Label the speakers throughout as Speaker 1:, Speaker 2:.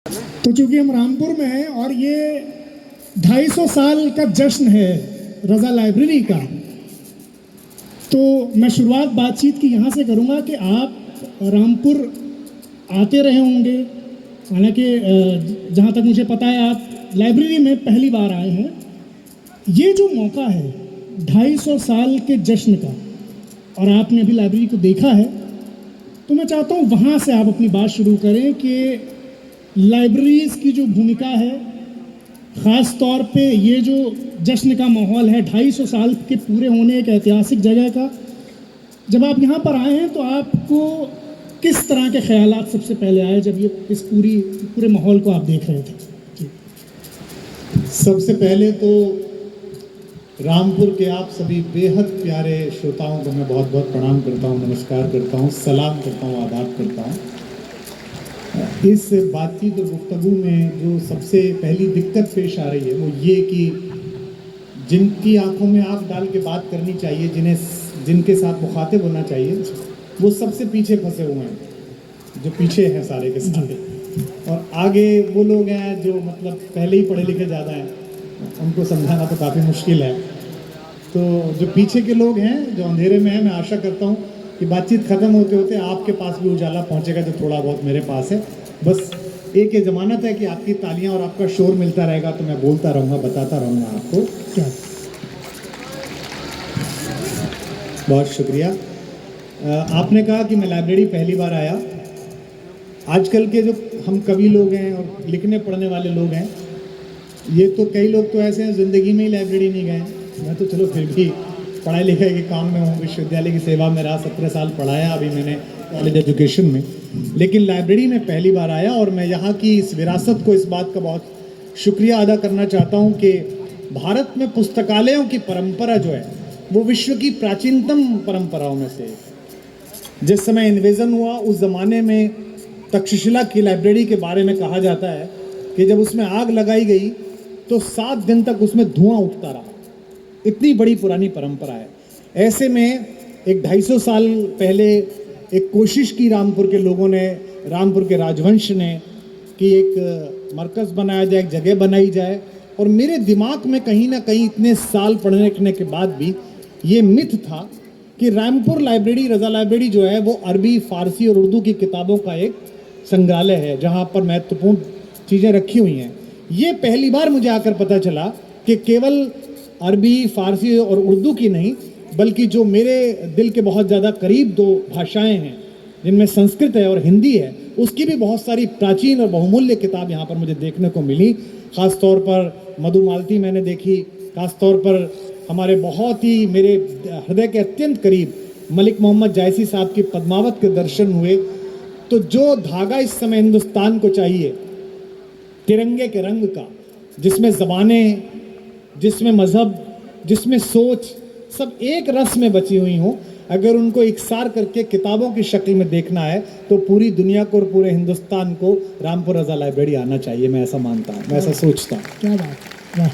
Speaker 1: तो चूंकि हम रामपुर में हैं और ये 250 साल का जश्न है रज़ा लाइब्रेरी का, तो मैं शुरुआत बातचीत की यहाँ से करूँगा कि आप रामपुर आते रहे होंगे। हालांकि जहाँ तक मुझे पता है आप लाइब्रेरी में पहली बार आए हैं। ये जो मौका है 250 साल के जश्न का और आपने अभी लाइब्रेरी को देखा है, तो मैं चाहता हूँ वहाँ से आप अपनी बात शुरू करें कि लाइब्रेरीज़ की जो भूमिका है, ख़ास तौर पे ये जो जश्न का माहौल है 250 साल के पूरे होने एक ऐतिहासिक जगह का, जब आप यहाँ पर आए हैं तो आपको किस तरह के ख्यालात सबसे पहले आए जब ये इस पूरे माहौल को आप देख रहे थे? जी।
Speaker 2: सबसे पहले तो रामपुर के आप सभी बेहद प्यारे श्रोताओं को मैं बहुत बहुत प्रणाम करता हूँ, नमस्कार करता हूँ, सलाम करता हूँ, आदाब करता हूँ। इस बातचीत और गुफ्तगू में जो सबसे पहली दिक्कत पेश आ रही है वो ये कि जिनकी आंखों में आंख डाल के बात करनी चाहिए, जिनके साथ मुखातिब होना चाहिए, वो सबसे पीछे फंसे हुए हैं, जो पीछे हैं सारे के सारे, और आगे वो लोग हैं जो मतलब पहले ही पढ़े लिखे ज़्यादा हैं, उनको समझाना तो काफ़ी मुश्किल है। तो जो पीछे के लोग हैं, जो अंधेरे में हैं, मैं आशा करता हूँ कि बातचीत ख़त्म होते होते आपके पास भी उजाला पहुँचेगा जो थोड़ा बहुत मेरे पास है। बस एक ये ज़मानत है कि आपकी तालियां और आपका शोर मिलता रहेगा तो मैं बोलता रहूँगा, बताता रहूँगा आपको।
Speaker 1: क्या
Speaker 2: बहुत शुक्रिया। आपने कहा कि मैं लाइब्रेरी पहली बार आया। आजकल के जो हम कवि लोग हैं और लिखने पढ़ने वाले लोग हैं, ये तो कई लोग तो ऐसे हैं ज़िंदगी में ही लाइब्रेरी नहीं गए। मैं तो चलो फिर भी पढ़ाई लिखाई के काम में हूँ, विश्वविद्यालय की सेवा में रहा, 17 साल पढ़ाया अभी मैंने कॉलेज एजुकेशन में, लेकिन लाइब्रेरी में पहली बार आया। और मैं यहाँ की इस विरासत को, इस बात का बहुत शुक्रिया अदा करना चाहता हूँ कि भारत में पुस्तकालयों की परंपरा जो है वो विश्व की प्राचीनतम परंपराओं में से है। जिस समय इन्वेजन हुआ उस ज़माने में तक्षशिला की लाइब्रेरी के बारे में कहा जाता है कि जब उसमें आग लगाई गई तो 7 दिन तक उसमें धुआं उठता रहा। इतनी बड़ी पुरानी परंपरा है। ऐसे में एक 250 साल पहले एक कोशिश की रामपुर के लोगों ने, रामपुर के राजवंश ने, कि एक मरकज़ बनाया जाए, एक जगह बनाई जाए। और मेरे दिमाग में कहीं ना कहीं इतने साल पढ़ने लिखने के बाद भी ये मिथ था कि रामपुर लाइब्रेरी, रज़ा लाइब्रेरी जो है वो अरबी, फ़ारसी और उर्दू की किताबों का एक संग्रहालय है जहाँ पर महत्वपूर्ण चीज़ें रखी हुई हैं। ये पहली बार मुझे आकर पता चला कि केवल अरबी, फ़ारसी और उर्दू की नहीं, बल्कि जो मेरे दिल के बहुत ज़्यादा करीब 2 भाषाएं हैं जिनमें संस्कृत है और हिंदी है, उसकी भी बहुत सारी प्राचीन और बहुमूल्य किताब यहाँ पर मुझे देखने को मिली। ख़ास तौर पर मधुमालती मैंने देखी, ख़ास तौर पर हमारे बहुत ही मेरे हृदय के अत्यंत करीब मलिक मोहम्मद जायसी साहब की पद्मावत के दर्शन हुए। तो जो धागा इस समय हिंदुस्तान को चाहिए तिरंगे के रंग का, जिसमें ज़बानें, जिसमें मज़हब, जिसमें सोच सब एक रस में बची हुई हों, अगर उनको इकसार करके किताबों की शक्ल में देखना है तो पूरी दुनिया को और पूरे हिंदुस्तान को रामपुर रज़ा लाइब्रेरी आना चाहिए। मैं ऐसा मानता हूँ, मैं ऐसा सोचता हूँ।
Speaker 1: क्या बात, वाह।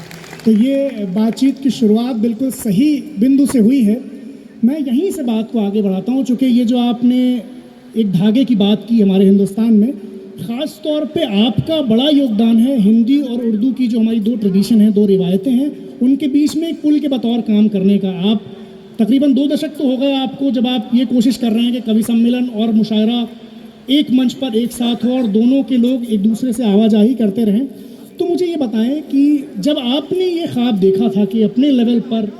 Speaker 1: तो ये बातचीत की शुरुआत बिल्कुल सही बिंदु से हुई है। मैं यहीं से बात को आगे बढ़ाता हूँ, चूँकि ये जो आपने एक धागे की बात की हमारे हिंदुस्तान में, ख़ास तौर पे आपका बड़ा योगदान है। हिंदी और उर्दू की जो हमारी 2 ट्रेडिशन हैं, 2 रिवायतें हैं, उनके बीच में एक पुल के बतौर काम करने का। आप तकरीबन 2 दशक तो हो गए आपको जब आप ये कोशिश कर रहे हैं कि कवि सम्मेलन और मुशायरा एक मंच पर एक साथ हो और दोनों के लोग एक दूसरे से आवाजाही करते रहें। तो मुझे ये बताएं कि जब आपने ये ख्वाब देखा था कि अपने लेवल पर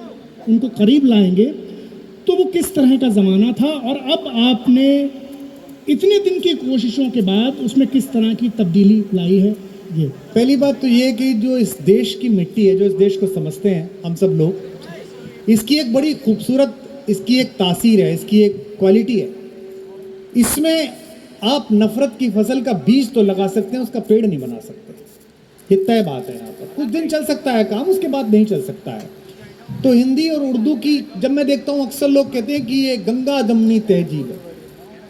Speaker 1: उनको करीब लाएंगे, तो वो किस तरह का ज़माना था, और अब आपने इतने दिन की कोशिशों के बाद उसमें किस तरह की तब्दीली लाई है? ये
Speaker 2: पहली बात तो ये कि जो इस देश की मिट्टी है, जो इस देश को समझते हैं हम सब लोग, इसकी एक बड़ी खूबसूरत, इसकी एक तासीर है, इसकी एक क्वालिटी है। इसमें आप नफ़रत की फसल का बीज तो लगा सकते हैं, उसका पेड़ नहीं बना सकते। ये तय बात है। यहाँ पर कुछ दिन चल सकता है काम, उसके बाद नहीं चल सकता है। तो हिंदी और उर्दू की जब मैं देखता हूँ, अक्सर लोग कहते हैं कि ये गंगा जमनी तहजीब है,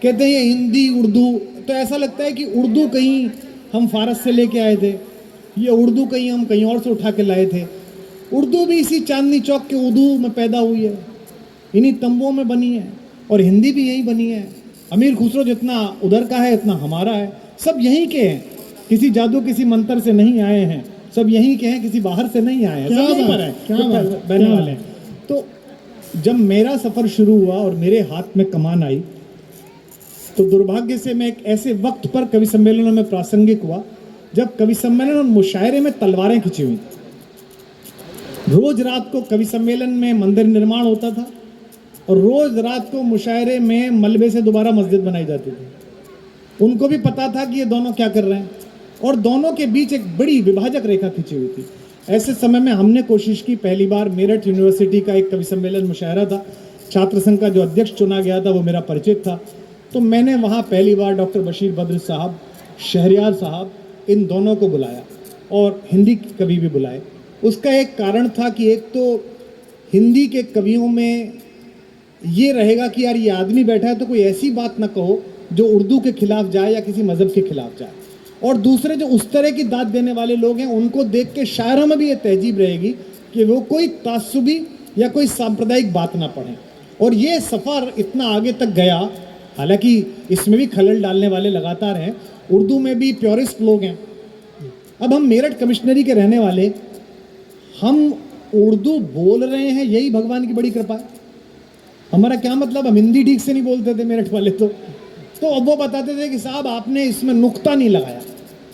Speaker 2: कहते हैं ये हिंदी उर्दू, तो ऐसा लगता है कि उर्दू कहीं हम फारस से लेके आए थे, ये उर्दू कहीं हम कहीं और से उठा के लाए थे। उर्दू भी इसी चांदनी चौक के उर्दू में पैदा हुई है, इन्हीं तंबुओं में बनी है, और हिंदी भी यहीं बनी है। अमीर खुसरो जितना उधर का है इतना हमारा है, सब यहीं के हैं। किसी जादू किसी मंत्र से नहीं आए हैं, सब यहीं के हैं, किसी बाहर से नहीं आए हैं,
Speaker 1: क्या
Speaker 2: सब यहीं
Speaker 1: बात,
Speaker 2: पर हैं,
Speaker 1: क्या
Speaker 2: तो
Speaker 1: बात,
Speaker 2: बहने
Speaker 1: क्या
Speaker 2: वाले हैं। तो जब मेरा सफ़र शुरू हुआ और मेरे हाथ में कमान आई, तो दुर्भाग्य से मैं एक ऐसे वक्त पर कवि सम्मेलनों में प्रासंगिक हुआ जब कवि सम्मेलन और मुशायरे में तलवारें खिंची हुई। रोज रात को कवि सम्मेलन में मंदिर निर्माण होता था और रोज रात को मुशायरे में मलबे से दोबारा मस्जिद बनाई जाती थी। उनको भी पता था कि ये दोनों क्या कर रहे हैं और दोनों के बीच एक बड़ी विभाजक रेखा खिंची हुई थी। ऐसे समय में हमने कोशिश की, पहली बार मेरठ यूनिवर्सिटी का एक कवि सम्मेलन मुशायरा था, छात्र संघ का जो अध्यक्ष चुना गया था वो मेरा परिचित था, तो मैंने वहाँ पहली बार डॉक्टर बशीर बद्र साहब, शहरयार साहब, इन दोनों को बुलाया और हिंदी कवि भी बुलाए। उसका एक कारण था कि एक तो हिंदी के कवियों में ये रहेगा कि यार ये आदमी बैठा है तो कोई ऐसी बात ना कहो जो उर्दू के खिलाफ जाए या किसी मज़हब के खिलाफ जाए, और दूसरे जो उस तरह की दाद देने वाले लोग हैं उनको देख के शायरों में भी ये तहजीब रहेगी कि वो कोई तासुबी या कोई सांप्रदायिक बात ना पढ़ें। और ये सफ़र इतना आगे तक गया, हालांकि इसमें भी खलल डालने वाले लगातार हैं, उर्दू में भी प्योरिस्ट लोग हैं। अब हम मेरठ कमिश्नरी के रहने वाले, हम उर्दू बोल रहे हैं, यही भगवान की बड़ी कृपा है। हमारा क्या मतलब, हम हिंदी ठीक से नहीं बोलते थे मेरठ वाले, तो अब वो बताते थे कि साहब आपने इसमें नुक्ता नहीं लगाया,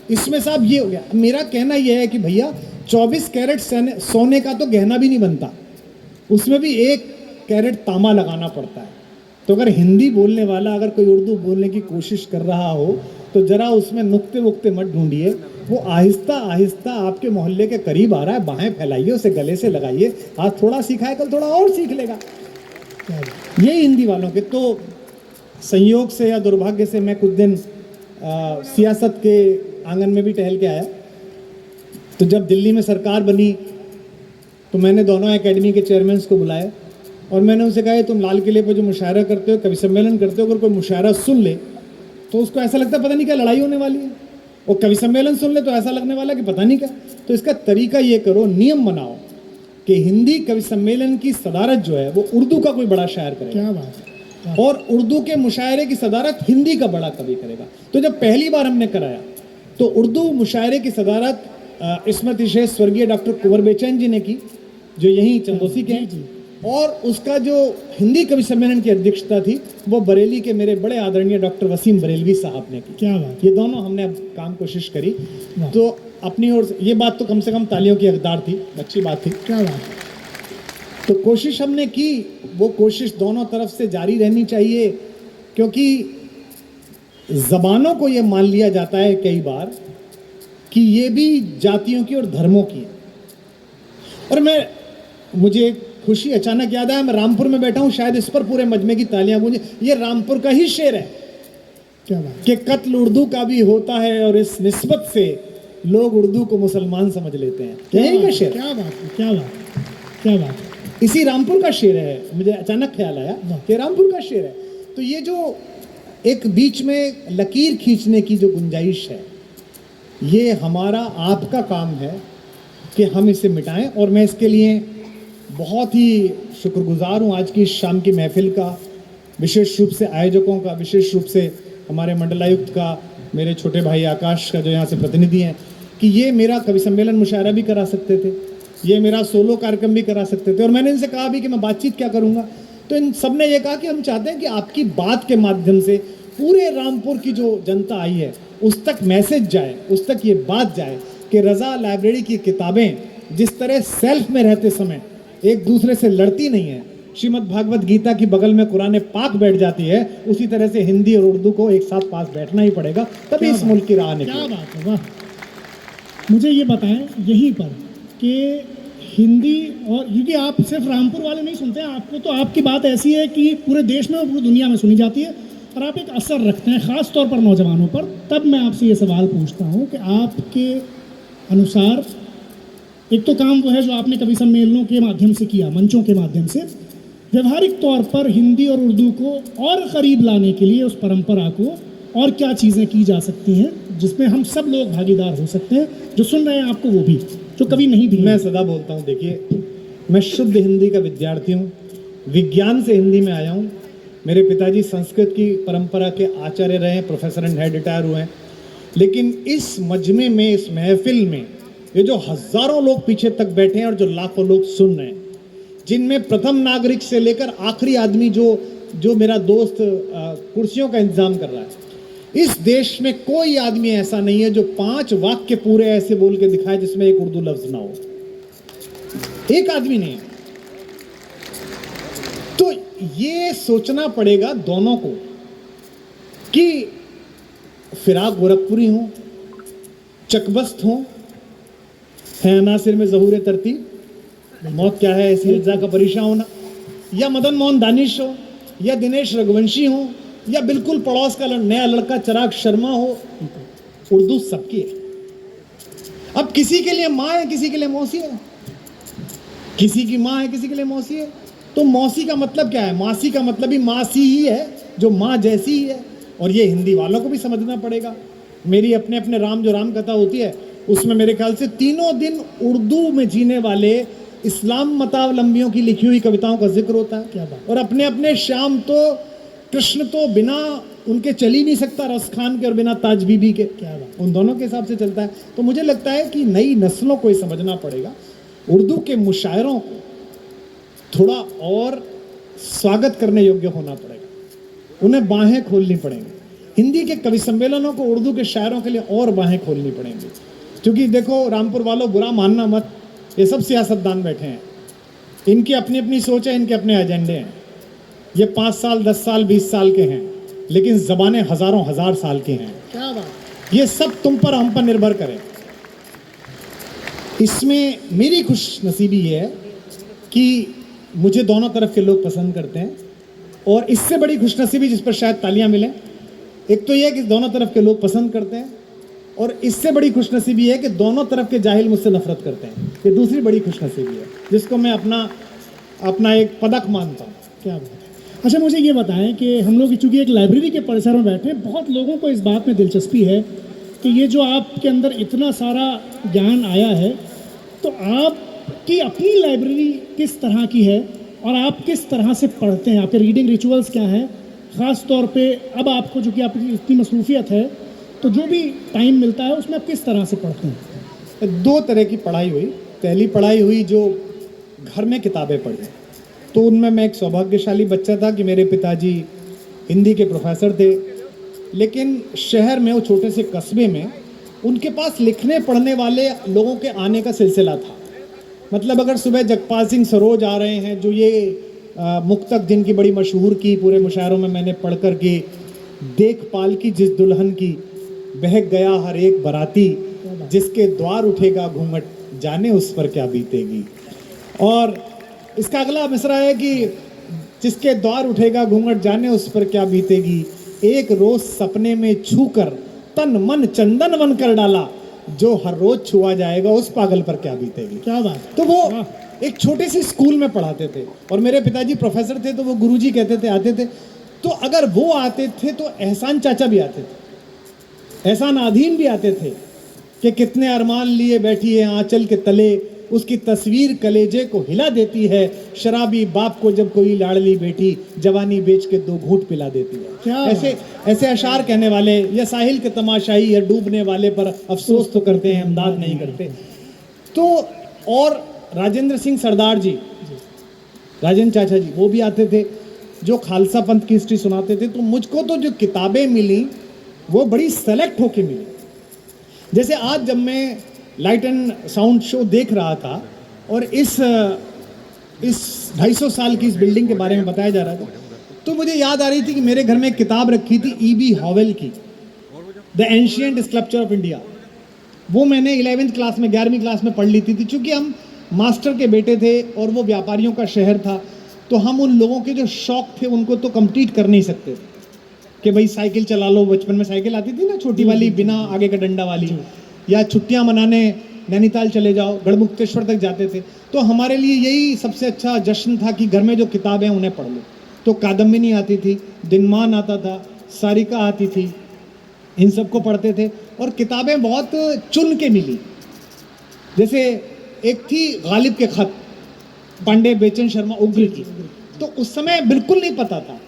Speaker 2: इसमें साहब ये हो गया। मेरा कहना यह है कि भैया 24 कैरेट सोने का तो गहना भी नहीं बनता, उसमें भी 1 कैरेट तांबा लगाना पड़ता है। तो अगर हिंदी बोलने वाला अगर कोई उर्दू बोलने की कोशिश कर रहा हो तो ज़रा उसमें नुक्ते वुक्ते मत ढूंढिए, वो आहिस्ता आहिस्ता आपके मोहल्ले के करीब आ रहा है, बाहें फैलाइए, उसे गले से लगाइए, आज थोड़ा सीखा है कल थोड़ा और सीख लेगा। ये हिंदी वालों के तो संयोग से या दुर्भाग्य से मैं कुछ दिन सियासत के आंगन में भी टहल के आया। तो जब दिल्ली में सरकार बनी तो मैंने दोनों एकेडमी के चेयरमैन को बुलाया और मैंने उनसे कहा तुम लाल किले पर जो मुशायरा करते हो, कवि सम्मेलन करते हो, अगर कोई मुशायरा सुन ले तो उसको ऐसा लगता है पता नहीं क्या लड़ाई होने वाली है, और कवि सम्मेलन सुन ले तो ऐसा लगने वाला कि पता नहीं क्या। तो इसका तरीका ये करो, नियम बनाओ कि हिंदी कवि सम्मेलन की सदारत जो है वो उर्दू का कोई बड़ा शायर करेगा,
Speaker 1: क्या बात है,
Speaker 2: और उर्दू के मुशायरे की सदारत हिंदी का बड़ा कवि करेगा। तो जब पहली बार हमने कराया तो उर्दू मुशायरे की सदारत इस्मत शेख स्वर्गीय डॉक्टर कुंवर बेचैन जी ने की, जो यहीं चंदोसी के हैं, और उसका जो हिंदी कवि सम्मेलन की अध्यक्षता थी वो बरेली के मेरे बड़े आदरणीय डॉक्टर वसीम बरेलवी साहब ने की।
Speaker 1: क्या बात,
Speaker 2: ये दोनों हमने अब काम कोशिश करी, तो अपनी ओर से ये बात तो कम से कम तालियों की हकदार थी, अच्छी बात थी।
Speaker 1: क्या बात,
Speaker 2: तो कोशिश हमने की, वो कोशिश दोनों तरफ से जारी रहनी चाहिए, क्योंकि ज़बानों को ये मान लिया जाता है कई बार कि ये भी जातियों की और धर्मों की है। और मुझे खुशी अचानक याद आया, मैं रामपुर में बैठा हूँ, शायद इस पर पूरे मजमे की तालियां गूंजे, ये रामपुर का ही शेर है।
Speaker 1: क्या बात,
Speaker 2: कि कत्ल उर्दू का भी होता है और इस निस्बत से लोग उर्दू को मुसलमान समझ लेते हैं। यही का शेर,
Speaker 1: क्या बात, क्या बात, क्या बात,
Speaker 2: इसी रामपुर का शेर है। मुझे अचानक ख्याल आया कि रामपुर का शेर है। तो ये जो एक बीच में लकीर खींचने की जो गुंजाइश है, ये हमारा आपका काम है कि हम इसे मिटाएं, और मैं इसके लिए बहुत ही शुक्रगुजार हूँ आज की इस शाम की महफिल का, विशेष रूप से आयोजकों का, विशेष रूप से हमारे मंडलायुक्त का, मेरे छोटे भाई आकाश का जो यहाँ से प्रतिनिधि हैं, कि ये मेरा कवि सम्मेलन मुशायरा भी करा सकते थे, ये मेरा सोलो कार्यक्रम भी करा सकते थे। और मैंने इनसे कहा भी कि मैं बातचीत क्या करूँगा, तो इन सब ने ये कहा कि हम चाहते हैं कि आपकी बात के माध्यम से पूरे रामपुर की जो जनता आई है उस तक मैसेज जाए, उस तक ये बात जाए कि रज़ा लाइब्रेरी की किताबें जिस तरह सेल्फ में रहते समय एक दूसरे से लड़ती नहीं है, श्रीमद् भागवत गीता की बगल में कुरान पाक बैठ जाती है, उसी तरह से हिंदी और उर्दू को एक साथ पास बैठना ही पड़ेगा, तभी इस मुल्क की राह निकलेगी।
Speaker 1: क्या बात है, वाह। मुझे ये बताएं यहीं पर कि हिंदी, और क्योंकि आप सिर्फ रामपुर वाले नहीं सुनते हैं, आपको तो आपकी बात ऐसी है कि पूरे देश में और पूरी दुनिया में सुनी जाती है, और आप एक असर रखते हैं ख़ास तौर पर नौजवानों पर। तब मैं आपसे ये सवाल पूछता हूँ कि आपके अनुसार एक तो काम वो है जो आपने कवि सम्मेलनों के माध्यम से किया, मंचों के माध्यम से, व्यवहारिक तौर पर हिंदी और उर्दू को और करीब लाने के लिए उस परंपरा को और क्या चीज़ें की जा सकती हैं जिसमें हम सब लोग भागीदार हो सकते हैं, जो सुन रहे हैं आपको वो भी, जो कभी नहीं भी।
Speaker 2: मैं सदा बोलता हूँ, देखिए मैं शुद्ध हिंदी का विद्यार्थी हूँ, विज्ञान से हिंदी में आया हूँ। मेरे पिताजी संस्कृत की परंपरा के आचार्य रहे हैं, प्रोफेसर एंड हेड रिटायर हुए हैं। लेकिन इस मजमे में, इस महफिल में, ये जो हजारों लोग पीछे तक बैठे हैं और जो लाखों लोग सुन रहे हैं, जिनमें प्रथम नागरिक से लेकर आखिरी आदमी जो मेरा दोस्त कुर्सियों का इंतजाम कर रहा है, इस देश में कोई आदमी ऐसा नहीं है जो 5 वाक्य पूरे ऐसे बोल के दिखाए जिसमें एक उर्दू लफ्ज ना हो। एक आदमी नहीं है। तो ये सोचना पड़ेगा दोनों को कि फिराक गोरखपुरी हो, चकबस्त हो, है अनासिर में ज़हूर तरतीब, मौत क्या है ऐसी अज्जा का परेशान होना, या मदन मोहन दानिश हो, या दिनेश रघुवंशी हो, या बिल्कुल पड़ोस का नया लड़का चिराग शर्मा हो, उर्दू सबकी है। अब किसी के लिए माँ है, किसी के लिए मौसी है, किसी की माँ है, किसी के लिए मौसी है। तो मौसी का मतलब क्या है? मासी का मतलब भी मासी ही है, जो माँ जैसी ही है। और ये हिंदी वालों को भी समझना पड़ेगा। मेरी अपने अपने राम जो राम कथा होती है, उसमें मेरे ख्याल से 3 दिन उर्दू में जीने वाले इस्लाम मतावलंबियों की लिखी हुई कविताओं का जिक्र होता है। क्या बात। और अपने अपने श्याम तो, कृष्ण तो बिना उनके चल ही नहीं सकता, रस खान के और बिना ताज बीबी के। क्या बात। उन दोनों के हिसाब से चलता है। तो मुझे लगता है कि नई नस्लों को ये समझना पड़ेगा, उर्दू के मुशायरों को थोड़ा और स्वागत करने योग्य होना पड़ेगा, उन्हें बाहें खोलनी पड़ेंगी। हिंदी के कवि सम्मेलनों को उर्दू के शायरों के लिए और बाहें खोलनी पड़ेंगी। क्योंकि देखो रामपुर वालों, बुरा मानना मत, ये सब सियासतदान बैठे हैं, इनकी अपनी अपनी सोच है, इनके अपने एजेंडे हैं। ये 5 साल, 10 साल, 20 साल के हैं, लेकिन जबानें हजारों हजार साल की हैं। क्या बात। ये सब तुम पर, हम पर निर्भर करें। इसमें मेरी खुश नसीबी ये है कि मुझे दोनों तरफ के लोग पसंद करते हैं, और इससे बड़ी खुशनसीबी जिस पर शायद तालियां मिलें, एक तो यह है कि दोनों तरफ के लोग पसंद करते हैं, और इससे बड़ी खुशनसीबी है कि दोनों तरफ के जाहिल मुझसे नफरत करते हैं। ये दूसरी बड़ी खुशनसीबी है, जिसको मैं अपना एक पदक मानता हूँ।
Speaker 1: क्या बात है। अच्छा, मुझे ये बताएं कि हम लोग चूँकि एक लाइब्रेरी के परिसर में बैठे हैं, बहुत लोगों को इस बात में दिलचस्पी है कि ये जो आपके अंदर इतना सारा ज्ञान आया है, तो आपकी अपनी लाइब्रेरी किस तरह की है और आप किस तरह से पढ़ते हैं? आपके रीडिंग रिचुअल्स क्या हैं? ख़ास तौर पे अब आपको, जो कि आपकी इतनी मसरूफियत है, तो जो भी टाइम मिलता है उसमें आप किस तरह से पढ़ते हैं?
Speaker 2: 2 तरह की पढ़ाई हुई। पहली पढ़ाई हुई जो घर में किताबें पढ़ी, तो उनमें मैं एक सौभाग्यशाली बच्चा था कि मेरे पिताजी हिंदी के प्रोफेसर थे, लेकिन शहर में, वो छोटे से कस्बे में, उनके पास लिखने पढ़ने वाले लोगों के आने का सिलसिला था। मतलब अगर सुबह जगपाल सिंह सरोज आ रहे हैं, जो ये मुक्तक जिनकी बड़ी मशहूर की, पूरे मुशायरों में मैंने पढ़ कर के, देखभाल की जिस दुल्हन की, बहक गया हर एक बराती, जिसके द्वार उठेगा घूंघट, जाने उस पर क्या बीतेगी। और इसका अगला मिसरा है कि जिसके द्वार उठेगा घूंघट, जाने उस पर क्या बीतेगी, एक रोज सपने में छूकर तन मन चंदन वन कर डाला, जो हर रोज छुआ जाएगा उस पागल पर क्या बीतेगी।
Speaker 1: क्या बात।
Speaker 2: तो वो एक छोटे से स्कूल में पढ़ाते थे, और मेरे पिताजी प्रोफेसर थे, तो वो गुरुजी कहते थे, आते थे। तो अगर वो आते थे तो एहसान चाचा भी आते थे, एहसान आधीन भी आते थे कि कितने अरमान लिए बैठी है आंचल के तले, उसकी तस्वीर कलेजे को हिला देती है, शराबी बाप को जब कोई लाडली बेटी जवानी बेच के 2 घूंट पिला देती है।
Speaker 1: क्या
Speaker 2: ऐसे अशार कहने वाले, या साहिल के तमाशाई, या डूबने वाले पर अफसोस तो करते हैं, इमदाद नहीं करते। तो और राजेंद्र सिंह सरदार जी, राजेंद्र चाचा जी, वो भी आते थे, जो खालसा पंथ की हिस्ट्री सुनाते थे। तो मुझको तो जो किताबें मिली वो बड़ी सेलेक्ट होके मिली। जैसे आज जब मैं लाइट एंड साउंड शो देख रहा था, और इस 250 साल की इस बिल्डिंग के बारे में बताया जा रहा था, तो मुझे याद आ रही थी कि मेरे घर में एक किताब रखी थी E.B. हॉवेल की, the ancient sculpture of India. वो मैंने 11वीं क्लास में, 11वीं क्लास में पढ़ ली थी। चूँकि हम मास्टर के बेटे थे और वो व्यापारियों का शहर था, तो हम उन लोगों के जो शौक थे उनको तो कंप्लीट कर नहीं सकते कि भाई साइकिल चला लो। बचपन में साइकिल आती थी ना, छोटी वाली, बिना आगे का डंडा वाली, या छुट्टियां मनाने नैनीताल चले जाओ, गढ़मुक्तेश्वर तक जाते थे। तो हमारे लिए यही सबसे अच्छा जश्न था कि घर में जो किताबें हैं उन्हें पढ़ लो। तो कादम्बिनी आती थी, दिनमान आता था, सारिका आती थी, इन सबको पढ़ते थे। और किताबें बहुत चुन के मिली। जैसे एक थी गालिब के खत, पांडे बेचन शर्मा उग्र की, तो उस समय बिल्कुल नहीं पता था।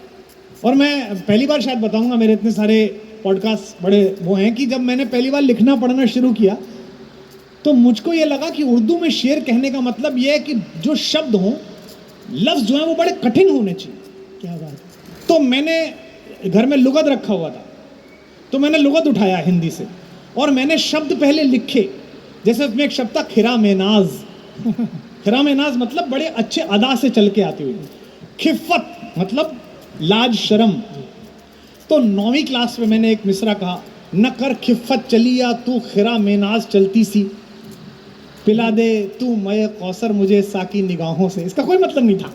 Speaker 2: और मैं पहली बार शायद बताऊंगा, मेरे इतने सारे पॉडकास्ट बड़े वो हैं कि जब मैंने पहली बार लिखना पढ़ना शुरू किया तो मुझको ये लगा कि उर्दू में शेर कहने का मतलब ये है कि जो शब्द हों, लफ्ज़ जो हैं वो बड़े कठिन होने चाहिए।
Speaker 1: क्या बात है।
Speaker 2: तो मैंने घर में लुगत रखा हुआ था, तो मैंने लुगत उठाया हिंदी से और मैंने शब्द पहले लिखे। जैसे उसमें एक शब्द था खिरामेनाज। खिरामेनाज मतलब बड़े अच्छे अदा से चल के आती हुई। खिफ़त मतलब लाज शर्म। तो 9वीं क्लास में मैंने एक मिसरा कहा, न कर खिफ़त चलिया तू खिरामेनाज चलती सी, पिला दे तू मय कौसर मुझे साकी निगाहों से। इसका कोई मतलब नहीं था,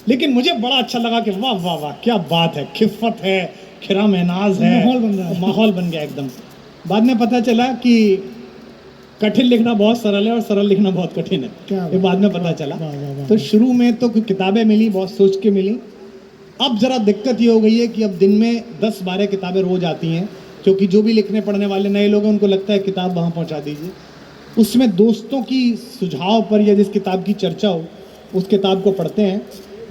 Speaker 2: लेकिन मुझे बड़ा अच्छा लगा कि वाह वाह वाह क्या बात है, खिफ़त है, खिरामेनाज है,
Speaker 1: माहौल बन रहा है।
Speaker 2: माहौल बन गया एकदम। बाद में पता चला कि कठिन लिखना बहुत सरल है और सरल लिखना बहुत कठिन
Speaker 1: क्या
Speaker 2: है, ये बाद में पता चला।
Speaker 1: वाह, वाह, वाह,
Speaker 2: तो शुरू में तो किताबें मिली, बहुत सोच के मिली। अब ज़रा दिक्कत ये हो गई है कि अब दिन में 10-12 किताबें रोज आती हैं, क्योंकि जो भी लिखने पढ़ने वाले नए लोग हैं उनको लगता है किताब वहाँ पहुँचा दीजिए। उसमें दोस्तों की सुझाव पर या जिस किताब की चर्चा हो उस किताब को पढ़ते हैं।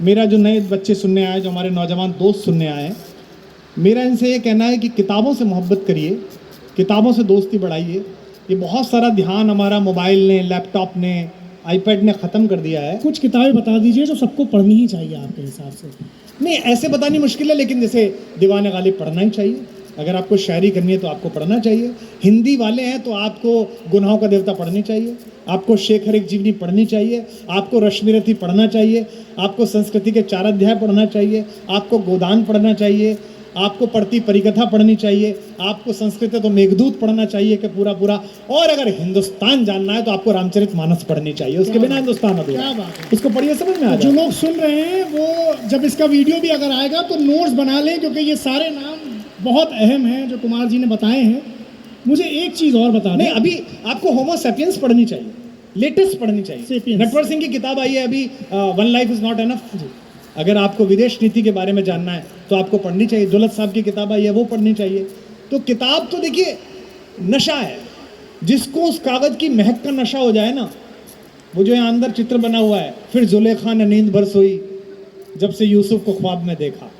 Speaker 2: मेरा जो नए बच्चे सुनने आए, जो हमारे नौजवान दोस्त सुनने आए हैं, मेरा इनसे ये कहना है कि किताबों से मोहब्बत करिए, किताबों से दोस्ती बढ़ाइए। ये बहुत सारा ध्यान हमारा मोबाइल ने, लैपटॉप ने, आईपैड ने ख़त्म कर दिया है।
Speaker 1: कुछ किताबें बता दीजिए जो सबको पढ़नी ही चाहिए आपके हिसाब से।
Speaker 2: नहीं, ऐसे बतानी मुश्किल है, लेकिन जैसे दीवान गालिब पढ़ना ही चाहिए। अगर आपको शायरी करनी है तो आपको पढ़ना चाहिए। हिंदी वाले हैं तो आपको गुनाहों का देवता पढ़नी चाहिए, आपको शेख हर एक जीवनी पढ़नी चाहिए, आपको रश्मि रथी पढ़ना चाहिए, आपको संस्कृति के 4 अध्याय पढ़ना चाहिए, आपको गोदान पढ़ना चाहिए, आपको पढ़ती परिकथा पढ़नी चाहिए, आपको संस्कृत है तो मेघदूत पढ़ना चाहिए कि पूरा पूरा। और अगर हिंदुस्तान जानना है तो आपको रामचरितमानस पढ़नी चाहिए, उसके बिना हिंदुस्तान अधूरा
Speaker 1: क्या
Speaker 2: है।
Speaker 1: बात है।
Speaker 2: उसको पढ़िए, समझ में आ
Speaker 1: जो
Speaker 2: जाएगा।
Speaker 1: लोग सुन रहे हैं वो जब इसका वीडियो भी अगर आएगा तो नोट्स बना लें, क्योंकि ये सारे नाम बहुत अहम हैं जो कुमार जी ने बताए हैं। मुझे एक चीज़ और बता
Speaker 2: नहीं,
Speaker 1: दें।
Speaker 2: अभी आपको होमो सैपियंस पढ़नी चाहिए, लेटेस्ट पढ़नी चाहिए।
Speaker 1: Sapiens।
Speaker 2: नटवर सिंह की किताब आई है अभी, one life is not enough. अगर आपको विदेश नीति के बारे में जानना है तो आपको पढ़नी चाहिए। दौलत साहब की किताब आई है, वो पढ़नी चाहिए। तो किताब तो देखिए नशा है, जिसको उस कागज की महक का नशा हो जाए ना, वो जो यहाँ अंदर चित्र बना हुआ है, फिर जुलेखा ने नींद भर सोई जब से यूसुफ को ख्वाब में देखा।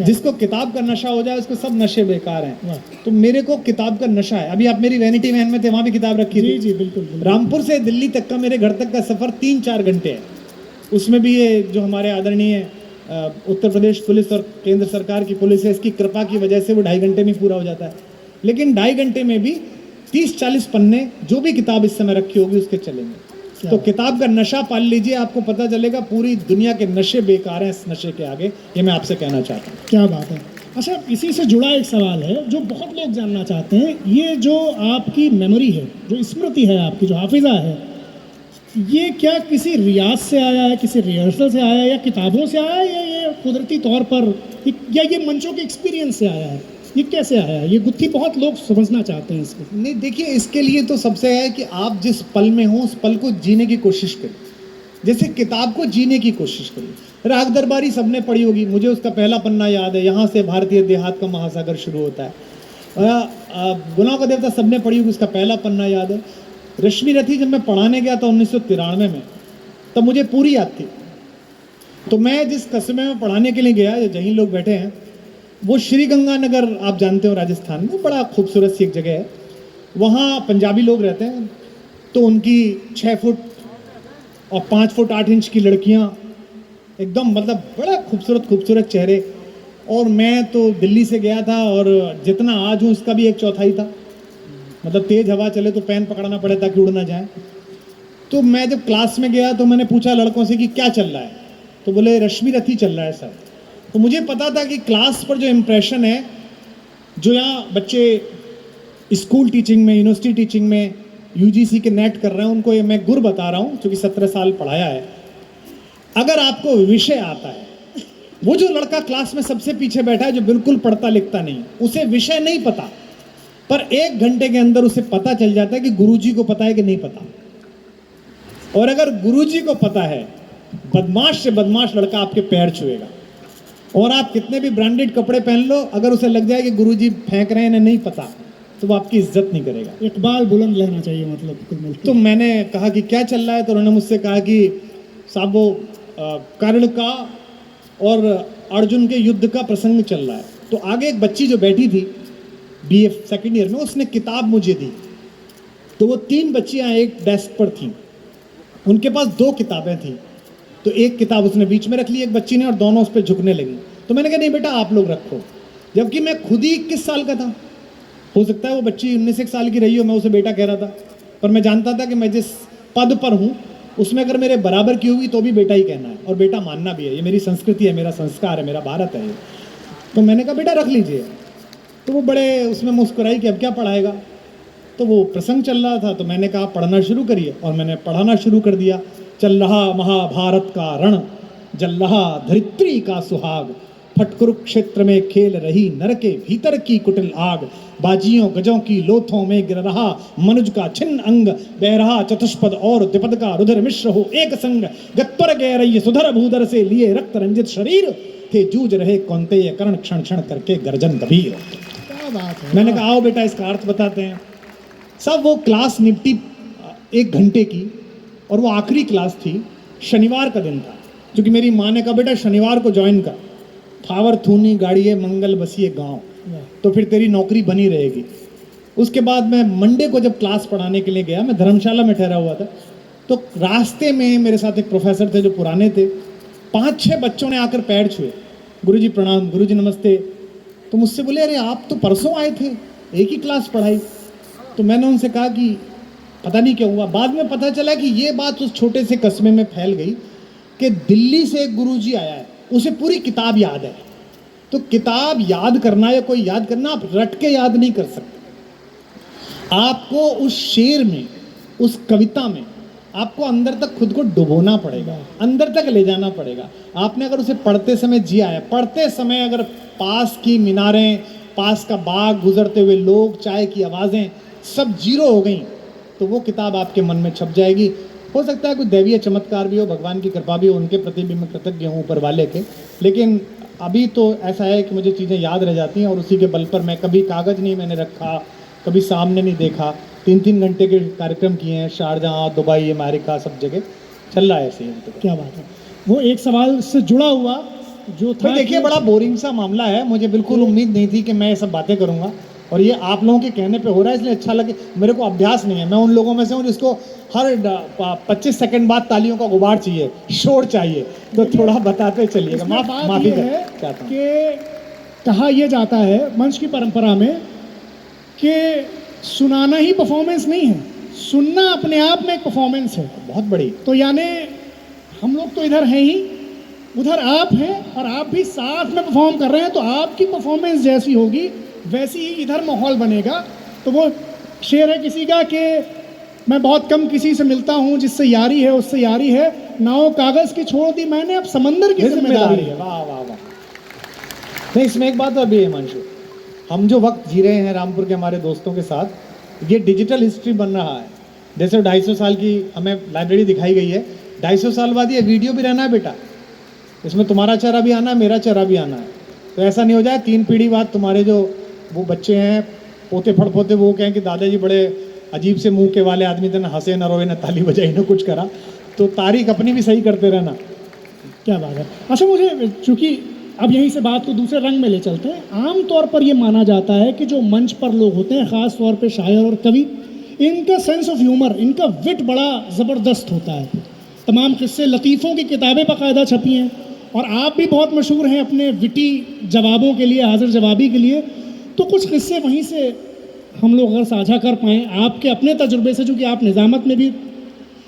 Speaker 2: जिसको किताब का नशा हो जाए उसको सब नशे बेकार हैं। तो मेरे को किताब का नशा है। अभी आप मेरी वैनिटी वैन में थे, वहाँ भी किताब रखी
Speaker 1: जी
Speaker 2: थी।
Speaker 1: जी बिल्कुल, बिल्कुल।
Speaker 2: रामपुर से दिल्ली तक का, मेरे घर तक का सफ़र 3-4 घंटे है। उसमें भी ये जो हमारे आदरणीय उत्तर प्रदेश पुलिस और केंद्र सरकार की पुलिस है, इसकी कृपा की वजह से वो 2.5 घंटे में पूरा हो जाता है। लेकिन 2.5 घंटे में भी 30-40 पन्ने जो भी किताब इस समय रखी होगी उसके चलेंगे। तो किताब का नशा पाल लीजिए, आपको पता चलेगा पूरी दुनिया के नशे बेकार हैं इस नशे के आगे। ये मैं आपसे कहना चाहता हूँ।
Speaker 1: क्या बात है। अच्छा, इसी से जुड़ा एक सवाल है जो बहुत लोग जानना चाहते हैं। ये जो आपकी मेमोरी है, जो स्मृति है आपकी, जो हाफिज़ा है, ये क्या किसी रियाज से आया है, किसी रिहर्सल से आया है, या किताबों से आया है, या ये कुदरती तौर पर, या ये मंचों के एक्सपीरियंस से आया है? ये कैसे आया है? ये गुत्थी बहुत लोग समझना चाहते हैं इसको।
Speaker 2: नहीं, देखिए, इसके लिए तो सबसे है कि आप जिस पल में हो उस पल को जीने की कोशिश करें। जैसे किताब को जीने की कोशिश करिए। राग दरबारी सबने पढ़ी होगी, मुझे उसका पहला पन्ना याद है, यहाँ से भारतीय देहात का महासागर शुरू होता है। गुनाहों का देवता सबने पढ़ी होगी, उसका पहला पन्ना याद है। रश्मि रथी जब मैं पढ़ाने गया था 1993 में, तब मुझे पूरी याद थी। तो मैं जिस कस्बे में पढ़ाने के लिए गया, जहीं लोग बैठे हैं, वो श्री गंगानगर, आप जानते हो राजस्थान में, बड़ा खूबसूरत सी एक जगह है। वहाँ पंजाबी लोग रहते हैं, तो उनकी 6 फुट और 5 फुट 8 इंच की लड़कियाँ, एकदम मतलब बड़ा खूबसूरत खूबसूरत चेहरे। और मैं तो दिल्ली से गया था और जितना आज हूँ उसका भी 1/4 था। मतलब तेज़ हवा चले तो पैन पकड़ना पड़े ताकि उड़ ना जाए। तो मैं जब क्लास में गया तो मैंने पूछा लड़कों से कि क्या चल रहा है, तो बोले रश्मि रथी चल रहा है सर। तो मुझे पता था कि क्लास पर जो इम्प्रेशन है, जो यहाँ बच्चे स्कूल टीचिंग में, यूनिवर्सिटी टीचिंग में, यूजीसी के नेट कर रहे हैं, उनको ये मैं गुर बता रहा हूँ क्योंकि 17 साल पढ़ाया है। अगर आपको विषय आता है, वो जो लड़का क्लास में सबसे पीछे बैठा है जो बिल्कुल पढ़ता लिखता नहीं, उसे विषय नहीं पता, पर 1 घंटे के अंदर उसे पता चल जाता है कि गुरुजी को पता है कि नहीं पता। और अगर गुरुजी को पता है, बदमाश से बदमाश लड़का आपके पैर छुएगा। और आप कितने भी ब्रांडेड कपड़े पहन लो, अगर उसे लग जाए कि गुरुजी फेंक रहे हैं, नहीं पता, तो वो आपकी इज्जत नहीं करेगा।
Speaker 1: इकबाल बुलंद रहना चाहिए, मतलब कुल मिलकर।
Speaker 2: तो मैंने कहा कि क्या चल रहा है, तो उन्होंने मुझसे कहा कि साहब वो कर्ण का और अर्जुन के युद्ध का प्रसंग चल रहा है। तो आगे एक बच्ची जो बैठी थी, BA सेकेंड ईयर में, उसने किताब मुझे दी। तो वो 3 बच्चियां एक डेस्क पर थीं, उनके पास 2 किताबें थीं। तो एक किताब उसने बीच में रख ली एक बच्ची ने, और दोनों उस पर झुकने लगी। तो मैंने कहा नहीं बेटा आप लोग रखो, जबकि मैं खुद ही 21 साल का था। हो सकता है वो बच्ची 19 साल की रही हो, मैं उसे बेटा कह रहा था, पर मैं जानता था कि मैं जिस पद पर हूँ उसमें अगर मेरे बराबर की होगी तो भी बेटा ही कहना है, और बेटा मानना भी है। ये मेरी संस्कृति है, मेरा संस्कार है, मेरा भारत है ये। तो मैंने कहा बेटा रख लीजिए। तो वो बड़े उसमें मुस्कुराई कि अब क्या पढ़ाएगा। तो वो प्रसंग चल रहा था, तो मैंने कहा पढ़ना शुरू करिए, और मैंने पढ़ाना शुरू कर दिया। चल रहा महाभारत का रण, जल रहा धरित्री का सुहाग, फट कुरुक्षेत्र में खेल रही नर के भीतर की कुटिल आग, बाजियों गजों की लोथों में गिर रहा मनुज का छिन्न अंग, बह रहा चतुष्पद और द्विपद का रुधिर मिश्र हो एक संग, गत्पर गह रही सुधर भूधर से लिए रक्त रंजित शरीर, थे जूझ रहे कौनते ये कर्ण क्षण क्षण करके गर्जन गंभीर।
Speaker 1: क्या बात है।
Speaker 2: मैंने कहा आओ बेटा इसका अर्थ बताते हैं। सब वो क्लास निपटी 1 घंटे की, और वो आखिरी क्लास थी, शनिवार का दिन था, क्योंकि मेरी माँ ने कहा बेटा शनिवार को ज्वाइन कर, थावर थूनी गाड़िए मंगल बसिए गांव, तो फिर तेरी नौकरी बनी रहेगी। उसके बाद मैं मंडे को जब क्लास पढ़ाने के लिए गया, मैं धर्मशाला में ठहरा हुआ था, तो रास्ते में मेरे साथ एक प्रोफेसर थे जो पुराने थे। 5-6 बच्चों ने आकर पैर छुए, गुरुजी प्रणाम, गुरुजी नमस्ते। तो मुझसे बोले अरे आप तो परसों आए थे, एक ही क्लास पढ़ाई। तो मैंने उनसे कहा कि पता नहीं क्या हुआ। बाद में पता चला कि ये बात उस छोटे से कस्बे में फैल गई कि दिल्ली से एक गुरुजी आया है, उसे पूरी किताब याद है। तो किताब याद करना या कोई याद करना, आप रट के याद नहीं कर सकते। आपको उस शेर में, उस कविता में आपको अंदर तक खुद को डुबोना पड़ेगा, अंदर तक ले जाना पड़ेगा। आपने अगर उसे पढ़ते समय जिया है, पढ़ते समय अगर पास की मीनारें, पास का बाग, गुजरते हुए लोग, चाय की आवाज़ें सब जीरो हो गई, तो वो किताब आपके मन में छप जाएगी। हो सकता है कोई दैवीय चमत्कार भी हो, भगवान की कृपा भी हो, उनके प्रति भी मैं कृतज्ञ हूँ ऊपर वाले के। लेकिन अभी तो ऐसा है कि मुझे चीज़ें याद रह जाती हैं, और उसी के बल पर मैं कभी कागज़ नहीं मैंने रखा, कभी सामने नहीं देखा। 3-3 घंटे के कार्यक्रम किए हैं, शारजहाँ, दुबई, अमेरिका, सब जगह चल रहा है ऐसे ही। तो
Speaker 1: क्या बात है। वो एक सवाल से जुड़ा हुआ जो था,
Speaker 2: देखिए बड़ा बोरिंग सा मामला है, मुझे बिल्कुल उम्मीद नहीं थी कि मैं ये सब बातें करूँगा, और ये आप लोगों के कहने पे हो रहा है, इसलिए अच्छा लगे। मेरे को अभ्यास नहीं है, मैं उन लोगों में से हूँ जिसको हर 25 सेकंड बाद तालियों का गुबार चाहिए, शोर चाहिए, तो थोड़ा बताते चलिएगा। माफी
Speaker 1: है
Speaker 2: चाहता हूँ
Speaker 1: कि कहा यह जाता है मंच की परंपरा में कि सुनाना ही परफॉर्मेंस नहीं है, सुनना अपने आप में एक परफॉर्मेंस है
Speaker 2: बहुत बड़ी।
Speaker 1: तो यानी हम लोग तो इधर हैं ही, उधर आप हैं, और आप भी साथ में परफॉर्म कर रहे हैं, तो आपकी परफॉर्मेंस जैसी होगी वैसी ही इधर माहौल बनेगा। तो वो शेर है किसी का कि मैं बहुत कम किसी से मिलता हूँ, जिससे यारी है उससे यारी है, नाव कागज़ की छोड़ दी मैंने, अब समंदर की जिम्मेदारी है।
Speaker 2: वाह वाह वाह। नहीं, इसमें एक बात अभी है हिमांशु, हम जो वक्त जी रहे हैं रामपुर के हमारे दोस्तों के साथ, ये डिजिटल हिस्ट्री बन रहा है। जैसे 250 साल की हमें लाइब्रेरी दिखाई गई है, 250 साल बाद ये वीडियो भी रहना है बेटा, इसमें तुम्हारा चेहरा भी आना है, मेरा चेहरा भी आना है। तो ऐसा नहीं हो जाए 3 पीढ़ी बाद तुम्हारे जो वो बच्चे हैं, पोते फड़पोते, वो कहें कि दादाजी बड़े अजीब से मुंह के वाले आदमी थे, ना हंसे ना रोए ना ताली बजाई ना कुछ करा। तो तारीख अपनी भी सही करते रहना।
Speaker 1: क्या बात है। अच्छा, मुझे चूँकि अब यहीं से बात को दूसरे रंग में ले चलते हैं, आम तौर पर ये माना जाता है कि जो मंच पर लोग होते हैं, ख़ास तौर पे शायर और कवि, इनका सेंस ऑफ ह्यूमर, इनका विट बड़ा ज़बरदस्त होता है। तमाम किस्से लतीफ़ों की किताबें बाकायदा छपी हैं, और आप भी बहुत मशहूर हैं अपने विटी जवाबों के लिए, हाजिर जवाबी के लिए। तो कुछ किस्से वहीं से हम लोग अगर साझा कर पाएँ आपके अपने तजुर्बे से, चूँकि आप निज़ामत में भी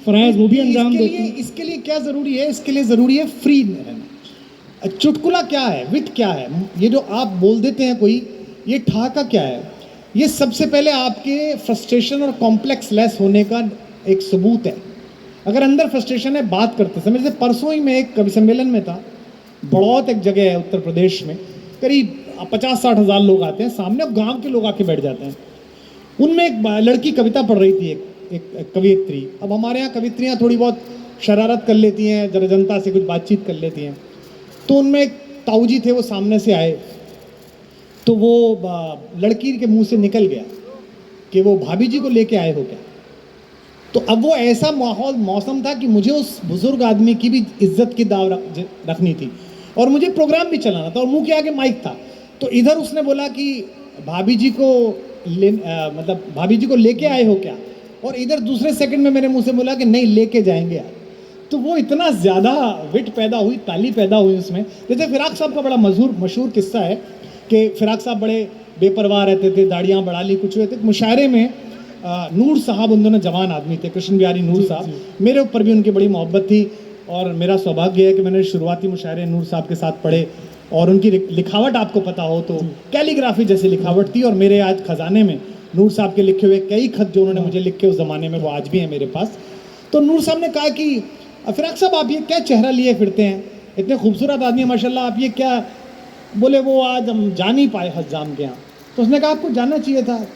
Speaker 1: फ़राइज़ वो भी अंजाम देते हैं।
Speaker 2: इसके लिए क्या ज़रूरी है? इसके लिए ज़रूरी है फ्री रहना। चुटकुला क्या है, विट क्या है, ये जो आप बोल देते हैं कोई, ये ठहाका क्या है? ये सबसे पहले आपके फ्रस्ट्रेशन और कॉम्प्लेक्स लेस होने का एक सबूत है। अगर अंदर फ्रस्ट्रेशन है बात करते समय, जैसे परसों ही मैं एक कवि सम्मेलन में था, बड़ौत एक जगह है उत्तर प्रदेश में, करीब 50-60 हज़ार लोग आते हैं, सामने गांव के लोग आके बैठ जाते हैं। उनमें एक लड़की कविता पढ़ रही थी, एक कवियत्री। अब हमारे यहाँ कवित्रियाँ थोड़ी बहुत शरारत कर लेती हैं, जरा जनता से कुछ बातचीत कर लेती हैं। तो उनमें एक ताऊ जी थे, वो सामने से आए, तो वो लड़की के मुंह से निकल गया कि वो भाभी जी को लेके आए हो क्या। तो अब वो ऐसा माहौल मौसम था कि मुझे उस बुजुर्ग आदमी की भी इज्जत की दाव रखनी थी, और मुझे प्रोग्राम भी चलाना था, और मुंह के आगे माइक था। तो इधर उसने बोला कि भाभी जी को मतलब भाभी जी को लेके आए हो क्या, और इधर दूसरे सेकंड में मेरे मुंह से बोला कि नहीं लेके जाएंगे यार। तो वो इतना ज़्यादा विट पैदा हुई, ताली पैदा हुई उसमें। जैसे फिराक साहब का बड़ा मशहूर किस्सा है कि फिराक साहब बड़े बेपरवाह रहते थे, दाढ़ियाँ बढ़ा ली, कुछ हुए थे। मुशायरे में नूर साहब उन दोनों जवान आदमी थे, कृष्ण बिहारी नूर साहब, मेरे ऊपर भी उनकी बड़ी मोहब्बत थी और मेरा सौभाग्य है कि मैंने शुरुआती मुशायरे नूर साहब के साथ पढ़े और उनकी लिखावट आपको पता हो तो कैलीग्राफी जैसी लिखावट थी। और मेरे आज खजाने में नूर साहब के लिखे हुए कई खत जो उन्होंने मुझे लिखे उस ज़माने में वो आज भी हैं मेरे पास। तो नूर साहब ने कहा कि फिराक साहब आप ये क्या चेहरा लिए फिरते हैं, इतने खूबसूरत आदमी माशाल्लाह, आप ये क्या। बोले वो आज हम जा नहीं पाए हज्जाम के यहाँ। तो उसने कहा आपको जाना चाहिए था,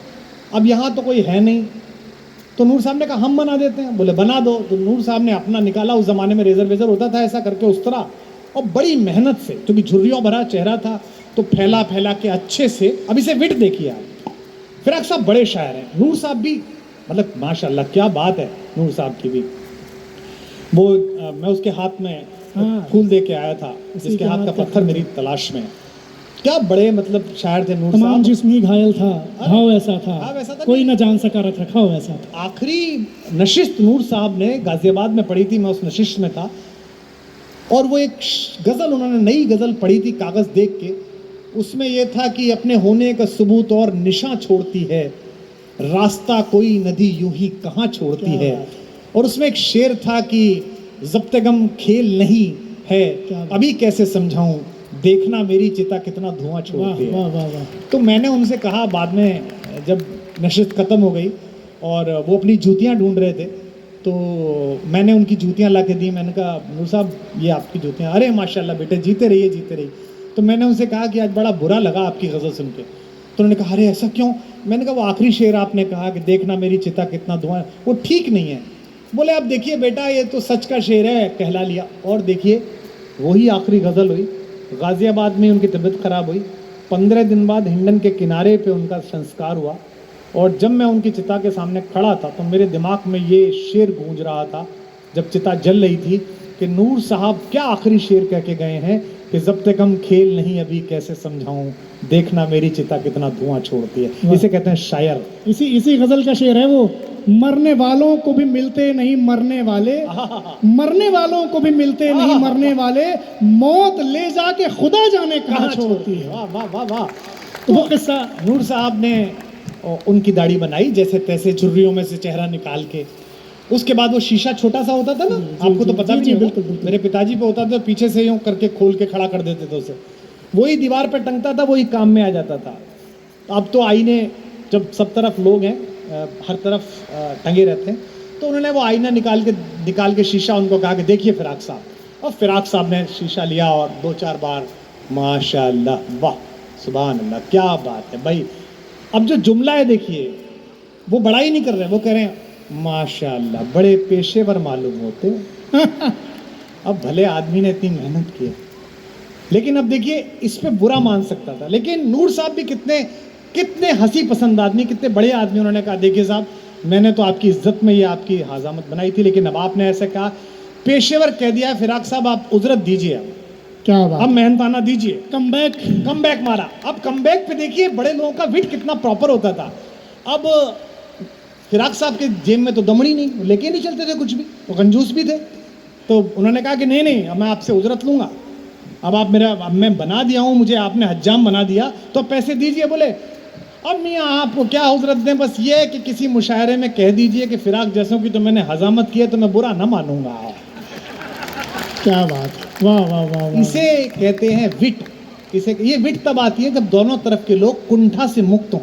Speaker 2: अब यहाँ तो कोई है नहीं। तो नूर साहब ने कहा हम बना देते हैं। बोले बना दो। तो नूर साहब ने अपना निकाला, उस ज़माने में रेजर वेजर होता था, ऐसा करके उस तरह और बड़ी मेहनत से, क्योंकि झुर्रियों भरा चेहरा था तो फैला फैला के अच्छे से। अब इसे विट देखिए आप। फिराक साहब बड़े शायर हैं, नूर साहब भी, मतलब माशाल्लाह क्या बात है नूर साहब की भी। वो मैं उसके हाथ में फूल दे के आया था, जिसके हाथ का पत्थर मेरी तलाश में। क्या बड़े मतलब शायर थे नूर
Speaker 1: तमाम
Speaker 2: साहब।
Speaker 1: जिस्म ही घायल था, घाव ऐसा था,
Speaker 2: घाव ऐसा था
Speaker 1: कोई ना जान सका रख रखाव ऐसा था।
Speaker 2: आखिरी नशिस्त नूर साहब ने गाजियाबाद में पढ़ी थी, मैं उस नशिस्त में था, और वो एक गज़ल उन्होंने नई गज़ल पढ़ी थी कागज़ देख के। उसमें यह था कि अपने होने का सबूत और निशा छोड़ती है, रास्ता कोई नदी यूं ही कहाँ छोड़ती है। और उसमें एक शेर था कि ज़ब्ते गम खेल नहीं है, अभी कैसे समझाऊं, देखना मेरी चिता कितना धुआं छोड़ती है।
Speaker 1: वाह वाह वाह।
Speaker 2: तो मैंने उनसे कहा बाद में जब नशिस्त ख़त्म हो गई और वो अपनी जूतियाँ ढूंढ रहे थे, तो मैंने उनकी जूतियाँ ला के दी। मैंने कहा नूर साहब ये आपकी जूतियाँ। अरे माशाल्लाह बेटे, जीते रहिए जीते रहिए। तो मैंने उनसे कहा कि आज बड़ा बुरा लगा आपकी गज़ल सुन के। तो उन्होंने कहा अरे ऐसा क्यों। मैंने कहा वो आखिरी शेर आपने कहा कि देखना मेरी चिता कितना धुआं, वो ठीक नहीं है। बोले अब देखिए बेटा ये तो सच का शेर है, कहला लिया। और देखिए वही आखिरी गज़ल हुई। गाज़ियाबाद में उनकी तबीयत ख़राब हुई, 15 दिन बाद हिंडन के किनारे पे उनका संस्कार हुआ। और जब मैं उनकी चिता के सामने खड़ा था तो मेरे दिमाग में ये शेर गूंज रहा था जब चिता जल रही थी कि नूर साहब क्या आखिरी शेर कह के गए हैं कि जब तक हम खेल नहीं अभी कैसे समझाऊं, देखना मेरी चिता कितना धुआं छोड़ती है। इसे कहते हैं शायर।
Speaker 1: इसी गजल का शेर है वो, मरने वालों को भी मिलते नहीं मरने वाले, मरने वालों को भी मिलते नहीं मरने वाले, मौत ले जाके खुदा जाने कहाँ छोड़ती है।
Speaker 2: वाह वाह वाह वाह।
Speaker 1: तो वो किस्सा
Speaker 2: नूर साहब ने उनकी दाढ़ी बनाई जैसे तैसे, झुर्रियों में से चेहरा निकाल के। उसके बाद वो शीशा छोटा सा होता था ना, आपको तो पता भी नहीं,
Speaker 1: बिल्कुल बिल्कुल।
Speaker 2: मेरे पिताजी पे होता था, पीछे से यूं करके खोल के खड़ा कर देते थे उसे, वही दीवार पे टंगता था, वही काम में आ जाता था। अब तो आईने जब सब तरफ लोग हैं, हर तरफ टंगे रहते हैं, तो उन्होंने वो आईना निकाल के शीशा उनको कहा कि देखिए फिराक साहब। और फिराक साहब ने शीशा लिया और 2-4 बार माशाल्लाह, वाह सुभान अल्लाह, क्या बात है भाई। अब जो जुमला है देखिए, वो बड़ाई नहीं कर रहे, वो कह रहे हैं माशाल्लाह बड़े पेशेवर मालूम होते। अब भले आदमी ने इतनी मेहनत की, लेकिन अब देखिए इस पे बुरा मान सकता था। लेकिन नूर साहब भी कितने हंसी पसंद आदमी, कितने बड़े आदमी। उन्होंने कहा देखिए साहब, मैंने तो आपकी इज्जत में ये आपकी हजामत बनाई थी, लेकिन अब आपने ऐसे कहा, पेशेवर कह दिया है फिराक साहब, आप उजरत दीजिए, अब
Speaker 1: क्या बात,
Speaker 2: अब मेहनताना दीजिए।
Speaker 1: कम बैक
Speaker 2: मारा। अब कम बैक पे देखिए बड़े लोगों का विट कितना प्रॉपर होता था। अब फिराक साहब के जेब में तो दमड़ी नहीं, लेके नहीं चलते थे कुछ भी, वो कंजूस भी थे। तो उन्होंने कहा कि नहीं अब मैं आपसे उजरत लूँगा, अब मैं बना दिया हूँ, मुझे आपने हज्जाम बना दिया, तो पैसे दीजिए। बोले अब मियाँ आपको क्या उजरत दें, बस ये है कि किसी मुशायरे में कह दीजिए कि फिराक जैसों की तो मैंने हजामत की है, तो मैं बुरा ना मानूंगा।
Speaker 1: क्या बात, वाह वाह वाह।
Speaker 2: इसे कहते हैं विट। ये विट तब आती है जब दोनों तरफ के लोग कुंठा से मुक्त हों,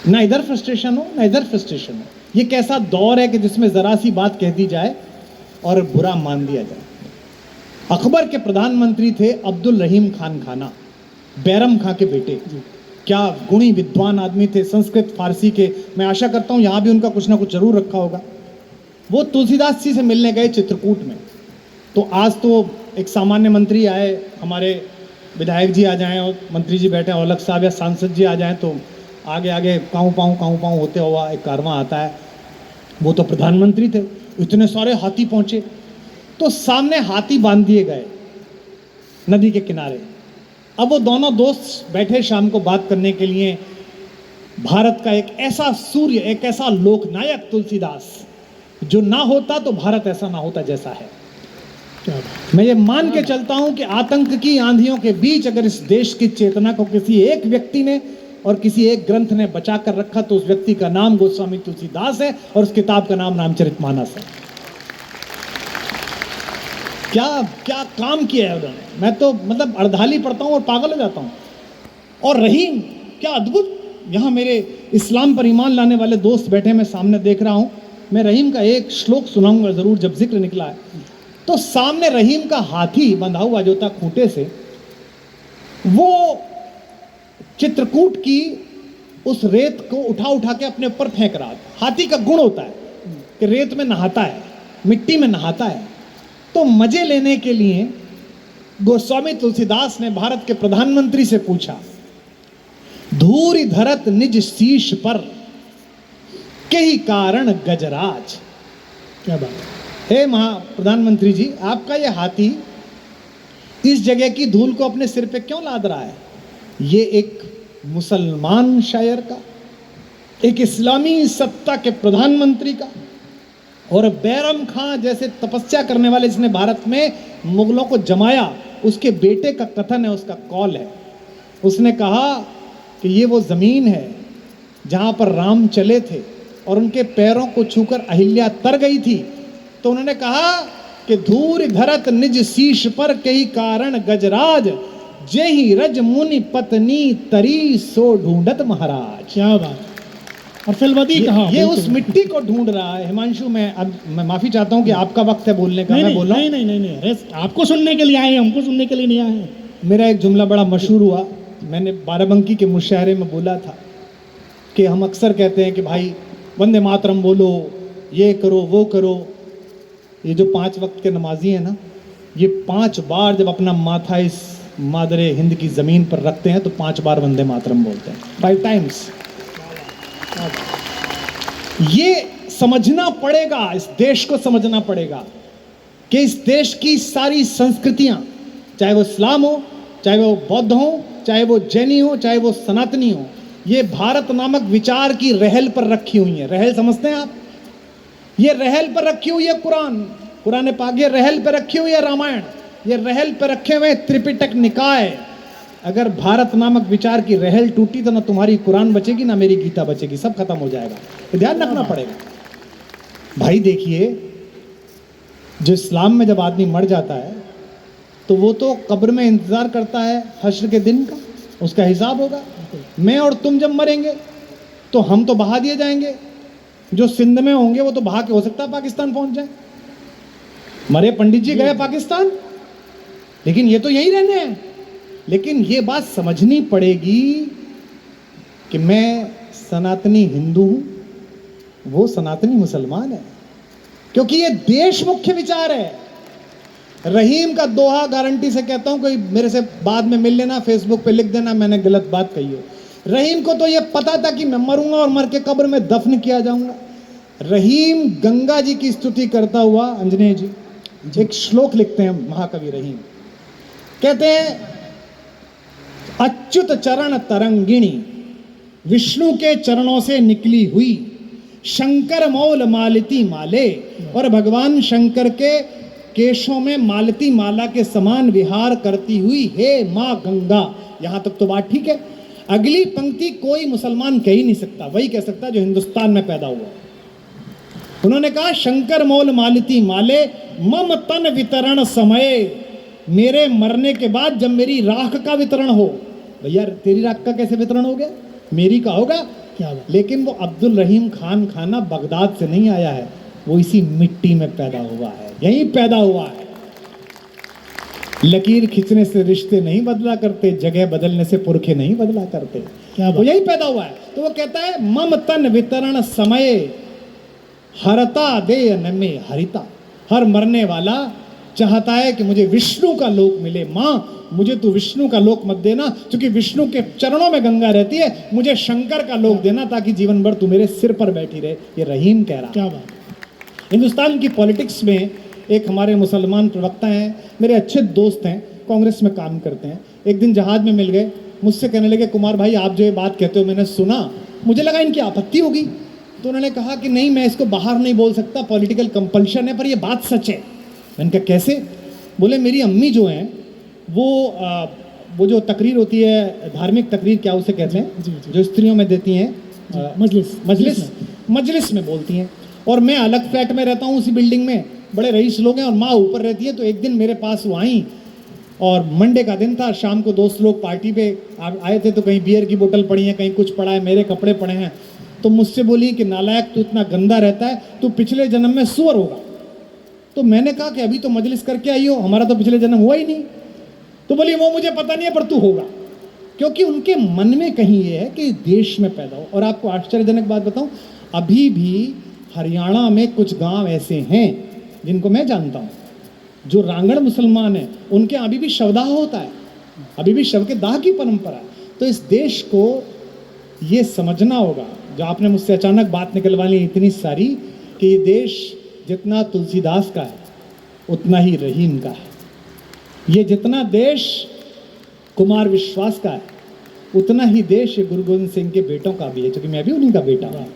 Speaker 2: ना इधर फ्रस्ट्रेशन हो ना इधर फ्रस्ट्रेशन हो। ये कैसा दौर है कि जिसमें जरा सी बात कह दी जाए और बुरा मान दिया जाए। अकबर के प्रधानमंत्री थे अब्दुल रहीम खान खाना, बैरम खां के बेटे। क्या गुणी विद्वान आदमी थे, संस्कृत फारसी के। मैं आशा करता हूँ यहाँ भी उनका कुछ ना कुछ जरूर रखा होगा। वो तुलसीदास जी से मिलने गए चित्रकूट में। तो आज तो एक सामान्य मंत्री आए, हमारे विधायक जी आ जाएं और मंत्री जी बैठे, औलख साहब या सांसद जी आ जाएं, तो आगे आगे काऊँ पाऊँ होते हुआ एक कारवां आता है। वो तो प्रधानमंत्री थे, इतने सारे हाथी पहुँचे, तो सामने हाथी बांध दिए गए नदी के किनारे। अब वो दोनों दोस्त बैठे शाम को बात करने के लिए। भारत का एक ऐसा सूर्य, एक ऐसा लोकनायक तुलसीदास, जो ना होता तो भारत ऐसा ना होता जैसा है।
Speaker 1: क्या बात।
Speaker 2: मैं ये मान के चलता हूं कि आतंक की आंधियों के बीच अगर इस देश की चेतना को किसी एक व्यक्ति ने और किसी एक ग्रंथ ने बचा कर रखा तो उस व्यक्ति का नाम गोस्वामी तुलसीदास है और उस किताब का नाम रामचरितमानस है। क्या क्या काम किया है उन्होंने। मैं तो मतलब अर्धाली पढ़ता हूं और पागल हो जाता हूं। और रहीम, क्या अद्भुत। यहाँ मेरे इस्लाम पर ईमान लाने वाले दोस्त बैठे, मैं सामने देख रहा हूं। मैं रहीम का एक श्लोक सुनाऊंगा जरूर जब जिक्र निकला है। तो सामने रहीम का हाथी बंधा हुआ जो था खूंटे से, वो चित्रकूट की उस रेत को उठा उठा के अपने ऊपर फेंक रहा था। हाथी का गुण होता है कि रेत में नहाता है, मिट्टी में नहाता है। तो मजे लेने के लिए गोस्वामी तुलसीदास ने भारत के प्रधानमंत्री से पूछा, धूरि धरत निज शीश पर कही कारण गजराज।
Speaker 1: क्या बात।
Speaker 2: हे प्रधानमंत्री जी, आपका ये हाथी इस जगह की धूल को अपने सिर पे क्यों लाद रहा है? ये एक मुसलमान शायर का, एक इस्लामी सत्ता के प्रधानमंत्री का और बैरम खां जैसे तपस्या करने वाले जिसने भारत में मुगलों को जमाया, उसके बेटे का कथन है, उसका कॉल है। उसने कहा कि ये वो जमीन है जहां पर राम चले थे और उनके पैरों को छूकर अहिल्या तर गई थी। तो उन्होंने कहा कि धूर धरत निज शीश पर कई कारण गजराज, जेहि रज मुनि पत्नी तरी सो ढूंढत महाराज।
Speaker 1: क्या बात। और फिलवती कहा,
Speaker 2: ये उस मिट्टी को ढूंढ रहा है। हिमांशु, मैं माफी चाहता हूं कि आपका वक्त है बोलने का। मैं बोल रहा हूं
Speaker 1: नहीं, अरे आपको सुनने के लिए आए हैं, हमको सुनने के लिए नहीं आए हैं।
Speaker 2: मेरा एक जुमला बड़ा मशहूर हुआ। मैंने बाराबंकी के मुशायरे में बोला था कि हम अक्सर कहते हैं कि भाई वंदे मातरम बोलो, ये करो वो करो। ये जो 5 वक्त के नमाजी हैं ना, ये 5 बार जब अपना माथा इस मादरे हिंद की ज़मीन पर रखते हैं तो 5 बार वंदे मातरम बोलते हैं, 5 टाइम्स। ये समझना पड़ेगा, इस देश को समझना पड़ेगा कि इस देश की सारी संस्कृतियां, चाहे वो इस्लाम हो, चाहे वो बौद्ध हो, चाहे वो जैनी हो, चाहे वो सनातनी हो, ये भारत नामक विचार की रहल पर रखी हुई है। रहल समझते हैं आप? ये रहल पर रखी हुई है कुरान पाक, ये रहल पर रखी हुई है रामायण, ये रहल पर रखे हुए त्रिपिटक निकाय। अगर भारत नामक विचार की रहल टूटी तो ना तुम्हारी कुरान बचेगी ना मेरी गीता बचेगी, सब खत्म हो जाएगा। तो ध्यान रखना पड़ेगा भाई। देखिए, जो इस्लाम में जब आदमी मर जाता है तो वो तो कब्र में इंतजार करता है हश्र के दिन का, उसका हिसाब होगा। मैं और तुम जब मरेंगे तो हम तो बहा दिए जाएंगे। जो सिंध में होंगे वो तो बहा के हो सकता है पाकिस्तान पहुंच जाए। मरे पंडित जी गए पाकिस्तान, लेकिन ये तो यही रहने हैं। लेकिन ये बात समझनी पड़ेगी कि मैं सनातनी हिंदू हूं, वो सनातनी मुसलमान है, क्योंकि ये देश मुख्य विचार है। रहीम का दोहा गारंटी से कहता हूं, कोई मेरे से बाद में मिल लेना, फेसबुक पे लिख देना मैंने गलत बात कही है। रहीम को तो ये पता था कि मैं मरूंगा और मर के कब्र में दफन किया जाऊंगा। रहीम गंगा जी की स्तुति करता हुआ, अंजनेय जी एक श्लोक लिखते हैं महाकवि रहीम, कहते हैं, अच्युत चरण तरंगिणी, विष्णु के चरणों से निकली हुई, शंकर मौल मालती माले, और भगवान शंकर के केशों में मालती माला के समान विहार करती हुई हे माँ गंगा। यहां तक तो बात ठीक है। अगली पंक्ति कोई मुसलमान कह ही नहीं सकता, वही कह सकता जो हिंदुस्तान में पैदा हुआ। उन्होंने कहा, शंकर मौल मालती माले, मम तन वितरण समय, मेरे मरने के बाद जब मेरी राख का वितरण हो। भैया तेरी राख का कैसे वितरण हो गया? मेरी का होगा क्या? लेकिन वो अब्दुल रहीम खान खाना बगदाद से नहीं आया है, वो इसी मिट्टी में पैदा हुआ है, यहीं पैदा हुआ है। लकीर खींचने से रिश्ते नहीं बदला करते, जगह बदलने से पुरखे नहीं बदला करते। क्या वो यही पैदा हुआ है। तो वो कहता है, मम तन वितरण समय, हरता दे न में हरिता। हर मरने वाला चाहता है कि मुझे विष्णु का लोक मिले। माँ, मुझे तू विष्णु का लोक मत देना, क्योंकि विष्णु के चरणों में गंगा रहती है। मुझे शंकर का लोक देना, ताकि जीवन भर तू मेरे सिर पर बैठी रहे। ये रहीम कह रहा। क्या बात। हिंदुस्तान की पॉलिटिक्स में एक हमारे मुसलमान प्रवक्ता हैं, मेरे अच्छे दोस्त हैं, कांग्रेस में काम करते हैं, एक दिन जहाज में मिल गए, मुझसे कहने लगे कुमार भाई आप जो ये बात कहते हो मैंने सुना, मुझे लगा इनकी आपत्ति होगी, तो उन्होंने कहा कि नहीं मैं इसको बाहर नहीं बोल सकता, पॉलिटिकल कंपल्शन है, पर ये बात सच है। मैंने कहा कैसे? बोले मेरी अम्मी जो हैं वो जो तकरीर होती है, धार्मिक तकरीर क्या उसे कहते हैं, जो स्त्रियों में देती हैं, मजलिस में बोलती हैं, और मैं अलग फ्लैट में रहता हूँ, उसी बिल्डिंग में बड़े रईस लोग हैं और माँ ऊपर रहती है। तो एक दिन मेरे पास वो आई और मंडे का दिन था, शाम को दोस्त लोग पार्टी पे आए थे, तो कहीं बियर की बोतल पड़ी है, कहीं कुछ पड़ा है, मेरे कपड़े पड़े हैं, तो मुझसे बोली कि नालायक तू इतना गंदा रहता है, तू पिछले जन्म में सुअर होगा। तो मैंने कहा कि अभी तो मजलिस करके आई हो, हमारा तो पिछले जन्म हुआ ही नहीं। तो बोली वो मुझे पता नहीं है पर तू होगा, क्योंकि उनके मन में कहीं ये है कि देश में पैदा हो। और आपको आश्चर्यजनक बात बताऊं, अभी भी हरियाणा में कुछ गांव ऐसे हैं जिनको मैं जानता हूं, जो रांगड़ मुसलमान हैं, उनके अभी भी शवदाह होता है, अभी भी शव के दाह की परंपरा है। तो इस देश को ये समझना होगा, जो आपने मुझसे अचानक बात निकलवा ली इतनी सारी, कि ये देश जितना तुलसीदास का है उतना ही रहीम का है, ये जितना देश कुमार विश्वास का है उतना ही देश ये गुरु गोविंद सिंह के बेटों का भी है, क्योंकि मैं भी उन्हीं का बेटा हूँ।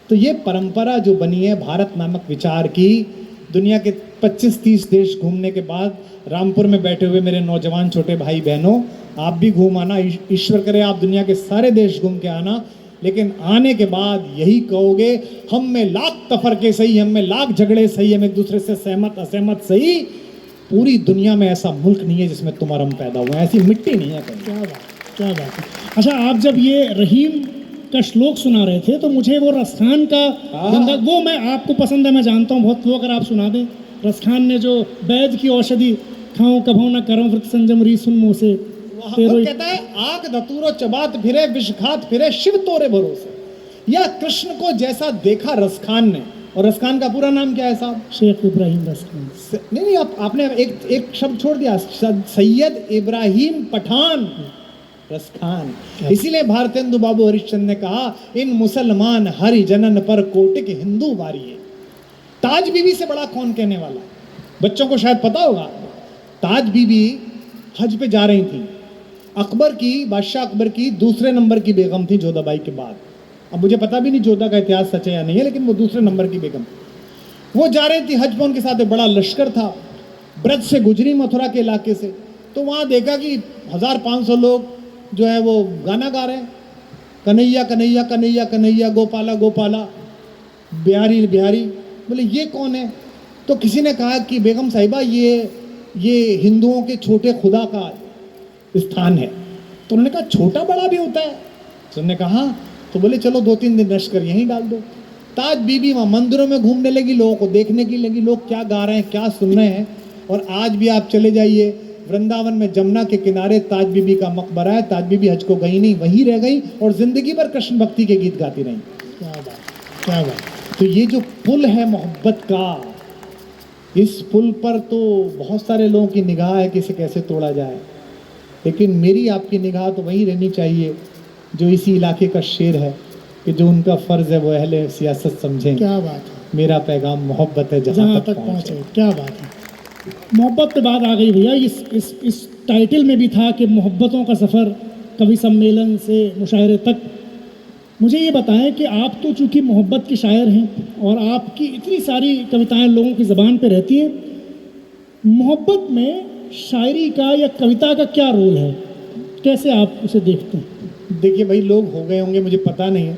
Speaker 2: तो ये परंपरा जो बनी है भारत नामक विचार की, दुनिया के 25-30 देश घूमने के बाद रामपुर में बैठे हुए मेरे नौजवान छोटे भाई बहनों, आप भी घूम आना, ईश्वर करे आप दुनिया के सारे देश घूम के आना, लेकिन आने के बाद यही कहोगे हम में लाख तफरके सही, हम में लाख झगड़े सही, हम एक दूसरे से सहमत असहमत सही, पूरी दुनिया में ऐसा मुल्क नहीं है जिसमें तुम और हम पैदा हुए, ऐसी मिट्टी नहीं है कहीं।
Speaker 1: क्या बात है। अच्छा, आप जब ये रहीम का श्लोक सुना रहे थे तो मुझे वो रसखान का गंगा, वो मैं आपको पसंद है, मैं जानता हूँ बहुत, वो अगर आप सुना दें। रसखान ने जो वैद्य की औषधि खाऊं कभों न करूं व्रत संजम री सुन मुँह से,
Speaker 2: कहता है आग धतूरो चबात फिरे विष खात फिरे शिव तोरे भरोसे। या कृष्ण को जैसा देखा रसखान ने, और रसखान का पूरा नाम क्या है साहब?
Speaker 1: शेख इब्राहिम रसखान।
Speaker 2: नहीं आपने एक शब्द छोड़ दिया, सैयद इब्राहिम पठान रसखान। इसीलिए भारतेंदु बाबू हरिश्चंद्र ने कहा इन मुसलमान हरि जनन पर कोटिक हिंदू वारिये। ताज बीबी से बड़ा कौन कहने वाला है? बच्चों को शायद पता होगा, ताज बीबी हज पे जा रही थी, अकबर की, बादशाह अकबर की दूसरे नंबर की बेगम थी जोधाबाई के बाद। अब मुझे पता भी नहीं जोधा का इतिहास सच है या नहीं है, लेकिन वो दूसरे नंबर की बेगम, वो जा रही थी हज पे, उनके साथ एक बड़ा लश्कर था, ब्रज से गुजरी मथुरा के इलाके से, तो वहाँ देखा कि 1500 लोग जो है वो गाना गा रहे हैं, कन्हैया कन्हैया कन्हैया कन्हैया गोपाला गोपाला बिहारी बिहारी। बोले ये कौन है? तो किसी ने कहा कि बेगम साहिबा ये हिंदुओं के छोटे खुदा का स्थान है। तो उन्होंने कहा छोटा बड़ा भी होता है? तो उन्होंने कहा हाँ। तो बोले चलो 2-3 दिन लश्कर यहीं डाल दो। ताज बीबी वहाँ मंदिरों में घूमने लगी, लोगों को देखने की लगी, लोग क्या गा रहे हैं क्या सुन रहे हैं। और आज भी आप चले जाइए वृंदावन में, जमुना के किनारे ताज बीबी का मकबरा है। ताज बीबी हज को गई नहीं, वहीं रह गई और जिंदगी भर कृष्ण भक्ति के गीत गाती रही।
Speaker 1: क्या बात, क्या बात।
Speaker 2: तो ये जो पुल है मोहब्बत का, इस पुल पर तो बहुत सारे लोगों की निगाह है कि इसे कैसे तोड़ा जाए, लेकिन मेरी आपकी निगाह तो वही रहनी चाहिए जो इसी इलाके का शेर है, कि जो उनका फ़र्ज़ है वो अहले सियासत समझें।
Speaker 1: क्या बात है।
Speaker 2: मेरा पैगाम मोहब्बत है जहाँ तक पहुँचे।
Speaker 1: क्या बात है। मोहब्बत पे बात आ गई भैया, इस टाइटल में भी था कि मोहब्बतों का सफ़र कवि सम्मेलन से मुशायरे तक। मुझे ये बताएं कि आप तो चूँकि मोहब्बत के शायर हैं और आपकी इतनी सारी कविताएं लोगों की ज़बान पे रहती हैं, मोहब्बत में शायरी का या कविता का क्या रोल है, कैसे आप उसे देखते हैं?
Speaker 2: देखिए भाई, लोग हो गए होंगे मुझे पता नहीं है,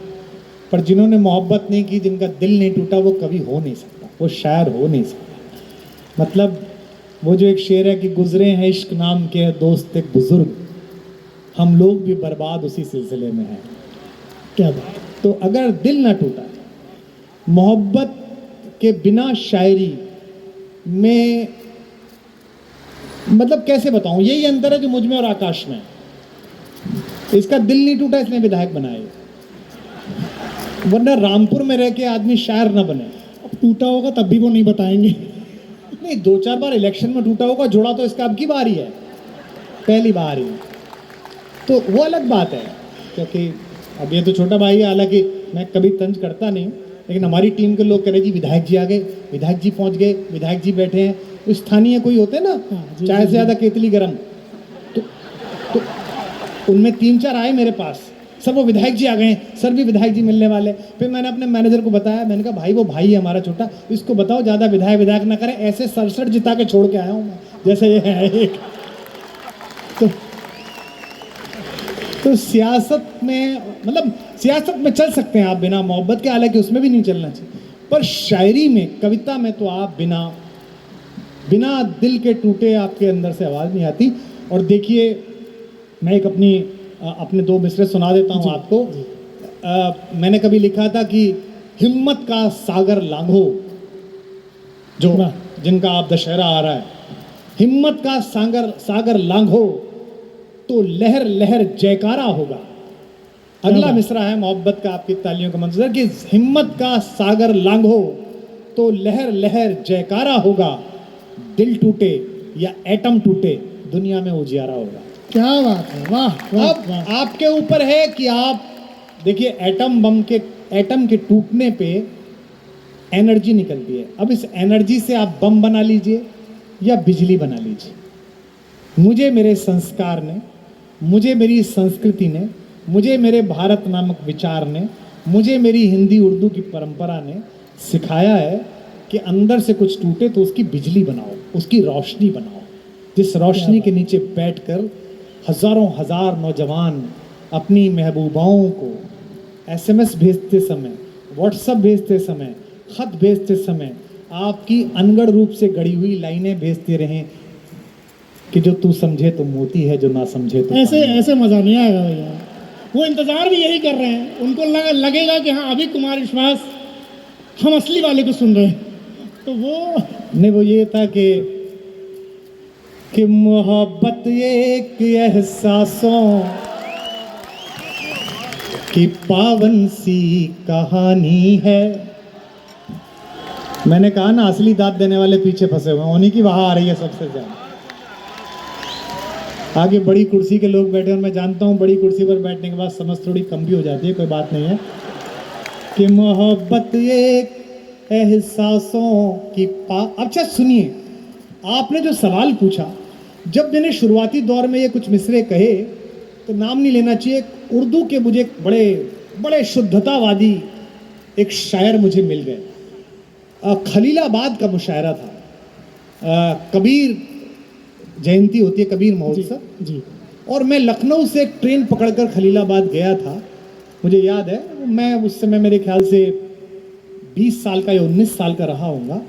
Speaker 2: पर जिन्होंने मोहब्बत नहीं की, जिनका दिल नहीं टूटा, वो कभी हो नहीं सकता, वो शायर हो नहीं सकता। मतलब वो जो एक शेर है कि गुजरे हैं इश्क नाम के दोस्त एक बुजुर्ग, हम लोग भी बर्बाद उसी सिलसिले में हैं।
Speaker 1: क्या बात।
Speaker 2: तो अगर दिल ना टूटा, मोहब्बत के बिना शायरी में, मतलब कैसे बताऊं, यही अंतर है जो मुझ में और आकाश में। इसका दिल नहीं टूटा इसलिए विधायक बनाए, वरना रामपुर में रह के आदमी शायर ना बने।
Speaker 1: अब टूटा होगा तब भी वो नहीं बताएंगे।
Speaker 2: नहीं, 2-4 बार इलेक्शन में टूटा होगा, जोड़ा तो इसका अब की बार ही है, पहली बार ही, तो वो अलग बात है। क्योंकि अब ये तो छोटा भाई है, हालांकि मैं कभी तंज करता नहीं, लेकिन हमारी टीम के लोग कह रहे जी विधायक जी आ गए, विधायक जी पहुंच गए, विधायक जी बैठे हैं, स्थानीय कोई होते हैं ना,
Speaker 1: हाँ, जी,
Speaker 2: चाय से
Speaker 1: जी,
Speaker 2: ज़्यादा केतली गरम, तो उनमें 3-4 आए मेरे पास, सब वो विधायक जी आ गए हैं, सर भी विधायक जी मिलने वाले। फिर मैंने अपने मैनेजर को बताया, मैंने कहा भाई वो भाई है हमारा छोटा, इसको बताओ ज़्यादा विधायक ना करे, ऐसे 67 जिता के छोड़ के आया हूँ मैं, जैसे ये है एक। तो सियासत में, मतलब सियासत में चल सकते हैं आप बिना मोहब्बत के, हालांकि उसमें भी नहीं चलना चाहिए, पर शायरी में, कविता में तो आप बिना दिल के टूटे आपके अंदर से आवाज़ नहीं आती। और देखिए, मैं एक अपने 2 मिसरे सुना देता हूँ आपको। मैंने कभी लिखा था कि हिम्मत का सागर लांघो, जो जिनका आप दशहरा आ रहा है, हिम्मत का सागर लांघो तो लहर लहर जयकारा होगा। अगला मिसरा है मोहब्बत का, आपकी तालियों का मंजर, कि हिम्मत का सागर लांघो तो लहर लहर जयकारा होगा, दिल टूटे या एटम टूटे दुनिया में उजियारा होगा।
Speaker 1: क्या बात है, वाह वाह
Speaker 2: अब
Speaker 1: वाह।
Speaker 2: आपके ऊपर है कि आप देखिए, एटम के टूटने पे एनर्जी निकलती है। अब इस एनर्जी से आप बम बना लीजिए या बिजली बना लीजिए। मुझे मेरे संस्कार ने, मुझे मेरी संस्कृति ने, मुझे मेरे भारत नामक विचार ने, मुझे मेरी हिंदी उर्दू की परंपरा ने सिखाया है कि अंदर से कुछ टूटे तो उसकी बिजली बनाओ, उसकी रोशनी बनाओ, जिस रोशनी के नीचे बैठकर हजारों हजार नौजवान अपनी महबूबाओं को SMS भेजते समय, व्हाट्सएप भेजते समय, खत भेजते समय आपकी अनगढ़ रूप से गढ़ी हुई लाइनें भेजते रहें कि जो तू समझे तो मोती है, जो ना समझे तो
Speaker 1: ऐसे
Speaker 2: पानी है।
Speaker 1: ऐसे मजा नहीं आएगा भैया। वो इंतजार भी यही कर रहे हैं, उनको लगेगा कि हाँ अभी कुमार विश्वास हम असली वाले को सुन रहे हैं, तो वो
Speaker 2: नहीं, वो ये था कि मोहब्बत एक एहसासों की पावन सी कहानी है। मैंने कहा ना, असली दाद देने वाले पीछे फंसे हुए हैं, उन्हीं की वहां आ रही है सबसे ज्यादा। आगे बड़ी कुर्सी के लोग बैठे, और मैं जानता हूँ बड़ी कुर्सी पर बैठने के बाद समझ थोड़ी कम भी हो जाती है, कोई बात नहीं है। कि मोहब्बत एक एहसासों की अच्छा सुनिए, आपने जो सवाल पूछा, जब मैंने शुरुआती दौर में ये कुछ मिसरे कहे तो नाम नहीं लेना चाहिए, उर्दू के मुझे बड़े बड़े शुद्धतावादी एक शायर मुझे मिल गए। खलीलाबाद का मुशायरा था, कबीर जयंती होती है, कबीर महोत्सव
Speaker 1: जी।
Speaker 2: और मैं लखनऊ से एक ट्रेन पकड़कर खलीलाबाद गया था। मुझे याद है, मैं उस समय मेरे ख्याल से 20 साल का या 19 साल का रहा होऊंगा,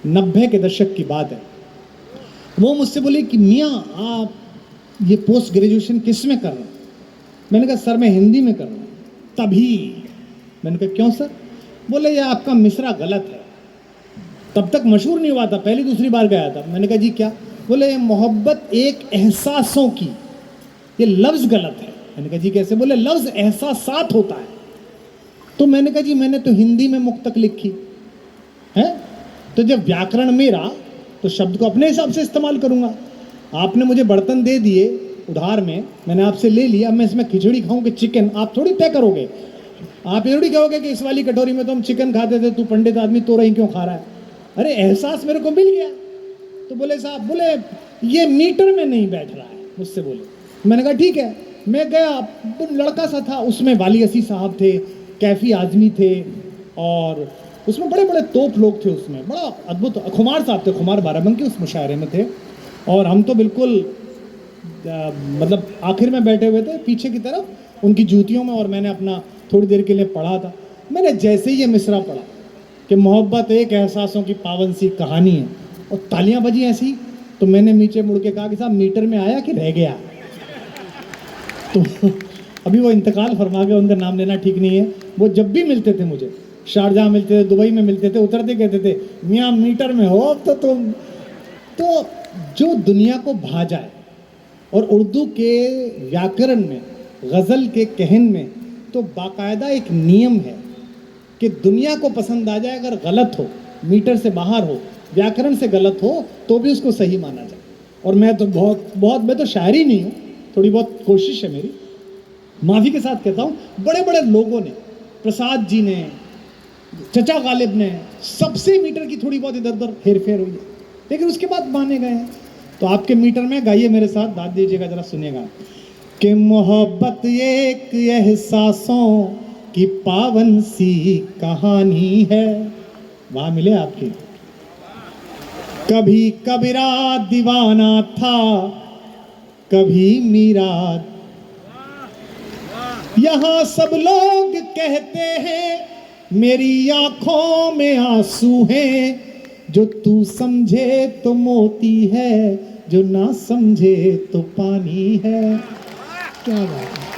Speaker 2: 90 के दशक की बात है। वो मुझसे बोले कि मियाँ आप ये पोस्ट ग्रेजुएशन किस में कर रहे हैं? मैंने कहा सर मैं हिंदी में कर रहा हूँ। तभी मैंने कहा क्यों सर? बोले ये आपका मिसरा गलत है। तब तक मशहूर नहीं हुआ था, पहली दूसरी बार गया था। मैंने कहा जी क्या? बोले मोहब्बत एक एहसासों की, ये लफ्ज़ गलत है। मैंने कहा जी कैसे? बोले लफ्ज़ एहसासात होता है। तो मैंने कहा जी मैंने तो हिंदी में मुक्तक लिखी है, तो जब व्याकरण मेरा तो शब्द को अपने हिसाब से इस्तेमाल करूंगा। आपने मुझे बर्तन दे दिए उधार में, मैंने आपसे ले लिया, मैं इसमें खिचड़ी खाऊं कि चिकन, आप थोड़ी तय करोगे। आप ये थोड़ी कहोगे कि इस वाली कटोरी में तो हम चिकन खाते थे, तू पंडित आदमी तो रही क्यों खा रहा है? अरे एहसास मेरे को मिल गया। तो बोले साहब, बोले ये मीटर में नहीं बैठ रहा है, मुझसे बोले। मैंने कहा ठीक है। मैं गया, तो लड़का सा था, उसमें वाली असी साहब थे, कैफी आजमी थे, और उसमें बड़े बड़े तोप लोग थे। उसमें बड़ा अद्भुत खुमार साहब थे, खुमार बाराबंकी उस मुशायरे में थे, और हम तो बिल्कुल मतलब आखिर में बैठे हुए थे पीछे की तरफ उनकी जूतियों में, और मैंने अपना थोड़ी देर के लिए पढ़ा था। मैंने जैसे ही ये मिसरा पढ़ा कि मोहब्बत एक एहसासों की पावन सी कहानी है, और तालियां बजी ऐसी, तो मैंने नीचे मुड़ के कहा कि साहब मीटर में आया कि रह गया? तो अभी वो इंतकाल फरमा गए, उनका नाम लेना ठीक नहीं है। वो जब भी मिलते थे मुझे, शारजाह मिलते थे, दुबई में मिलते थे, उतरते कहते थे मियाँ मीटर में हो तो तुम। तो जो दुनिया को भा जाए, और उर्दू के व्याकरण में, गज़ल के कहन में तो बाकायदा एक नियम है कि दुनिया को पसंद आ जाए, अगर गलत हो, मीटर से बाहर हो, व्याकरण से गलत हो, तो भी उसको सही माना जाए। और मैं तो मैं तो शायर ही नहीं हूँ, थोड़ी बहुत कोशिश है मेरी, माफ़ी के साथ कहता हूँ। बड़े बड़े लोगों ने, प्रसाद जी ने, चचा गालिब ने, सबसे मीटर की थोड़ी बहुत इधर उधर हेर फेर हुई है। लेकिन उसके बाद माने गए हैं। तो आपके मीटर में गाइए मेरे साथ, दाद दीजिएगा जरा, सुनिएगा कि मोहब्बत एक एहसासों की पावन सी कहानी है। वहां मिले आपकी। कभी कबीरा दीवाना था, कभी मीरा। यहां सब लोग कहते हैं मेरी आंखों में आंसू हैं, जो तू समझे तो मोती है, जो ना समझे तो पानी है। क्या बात है।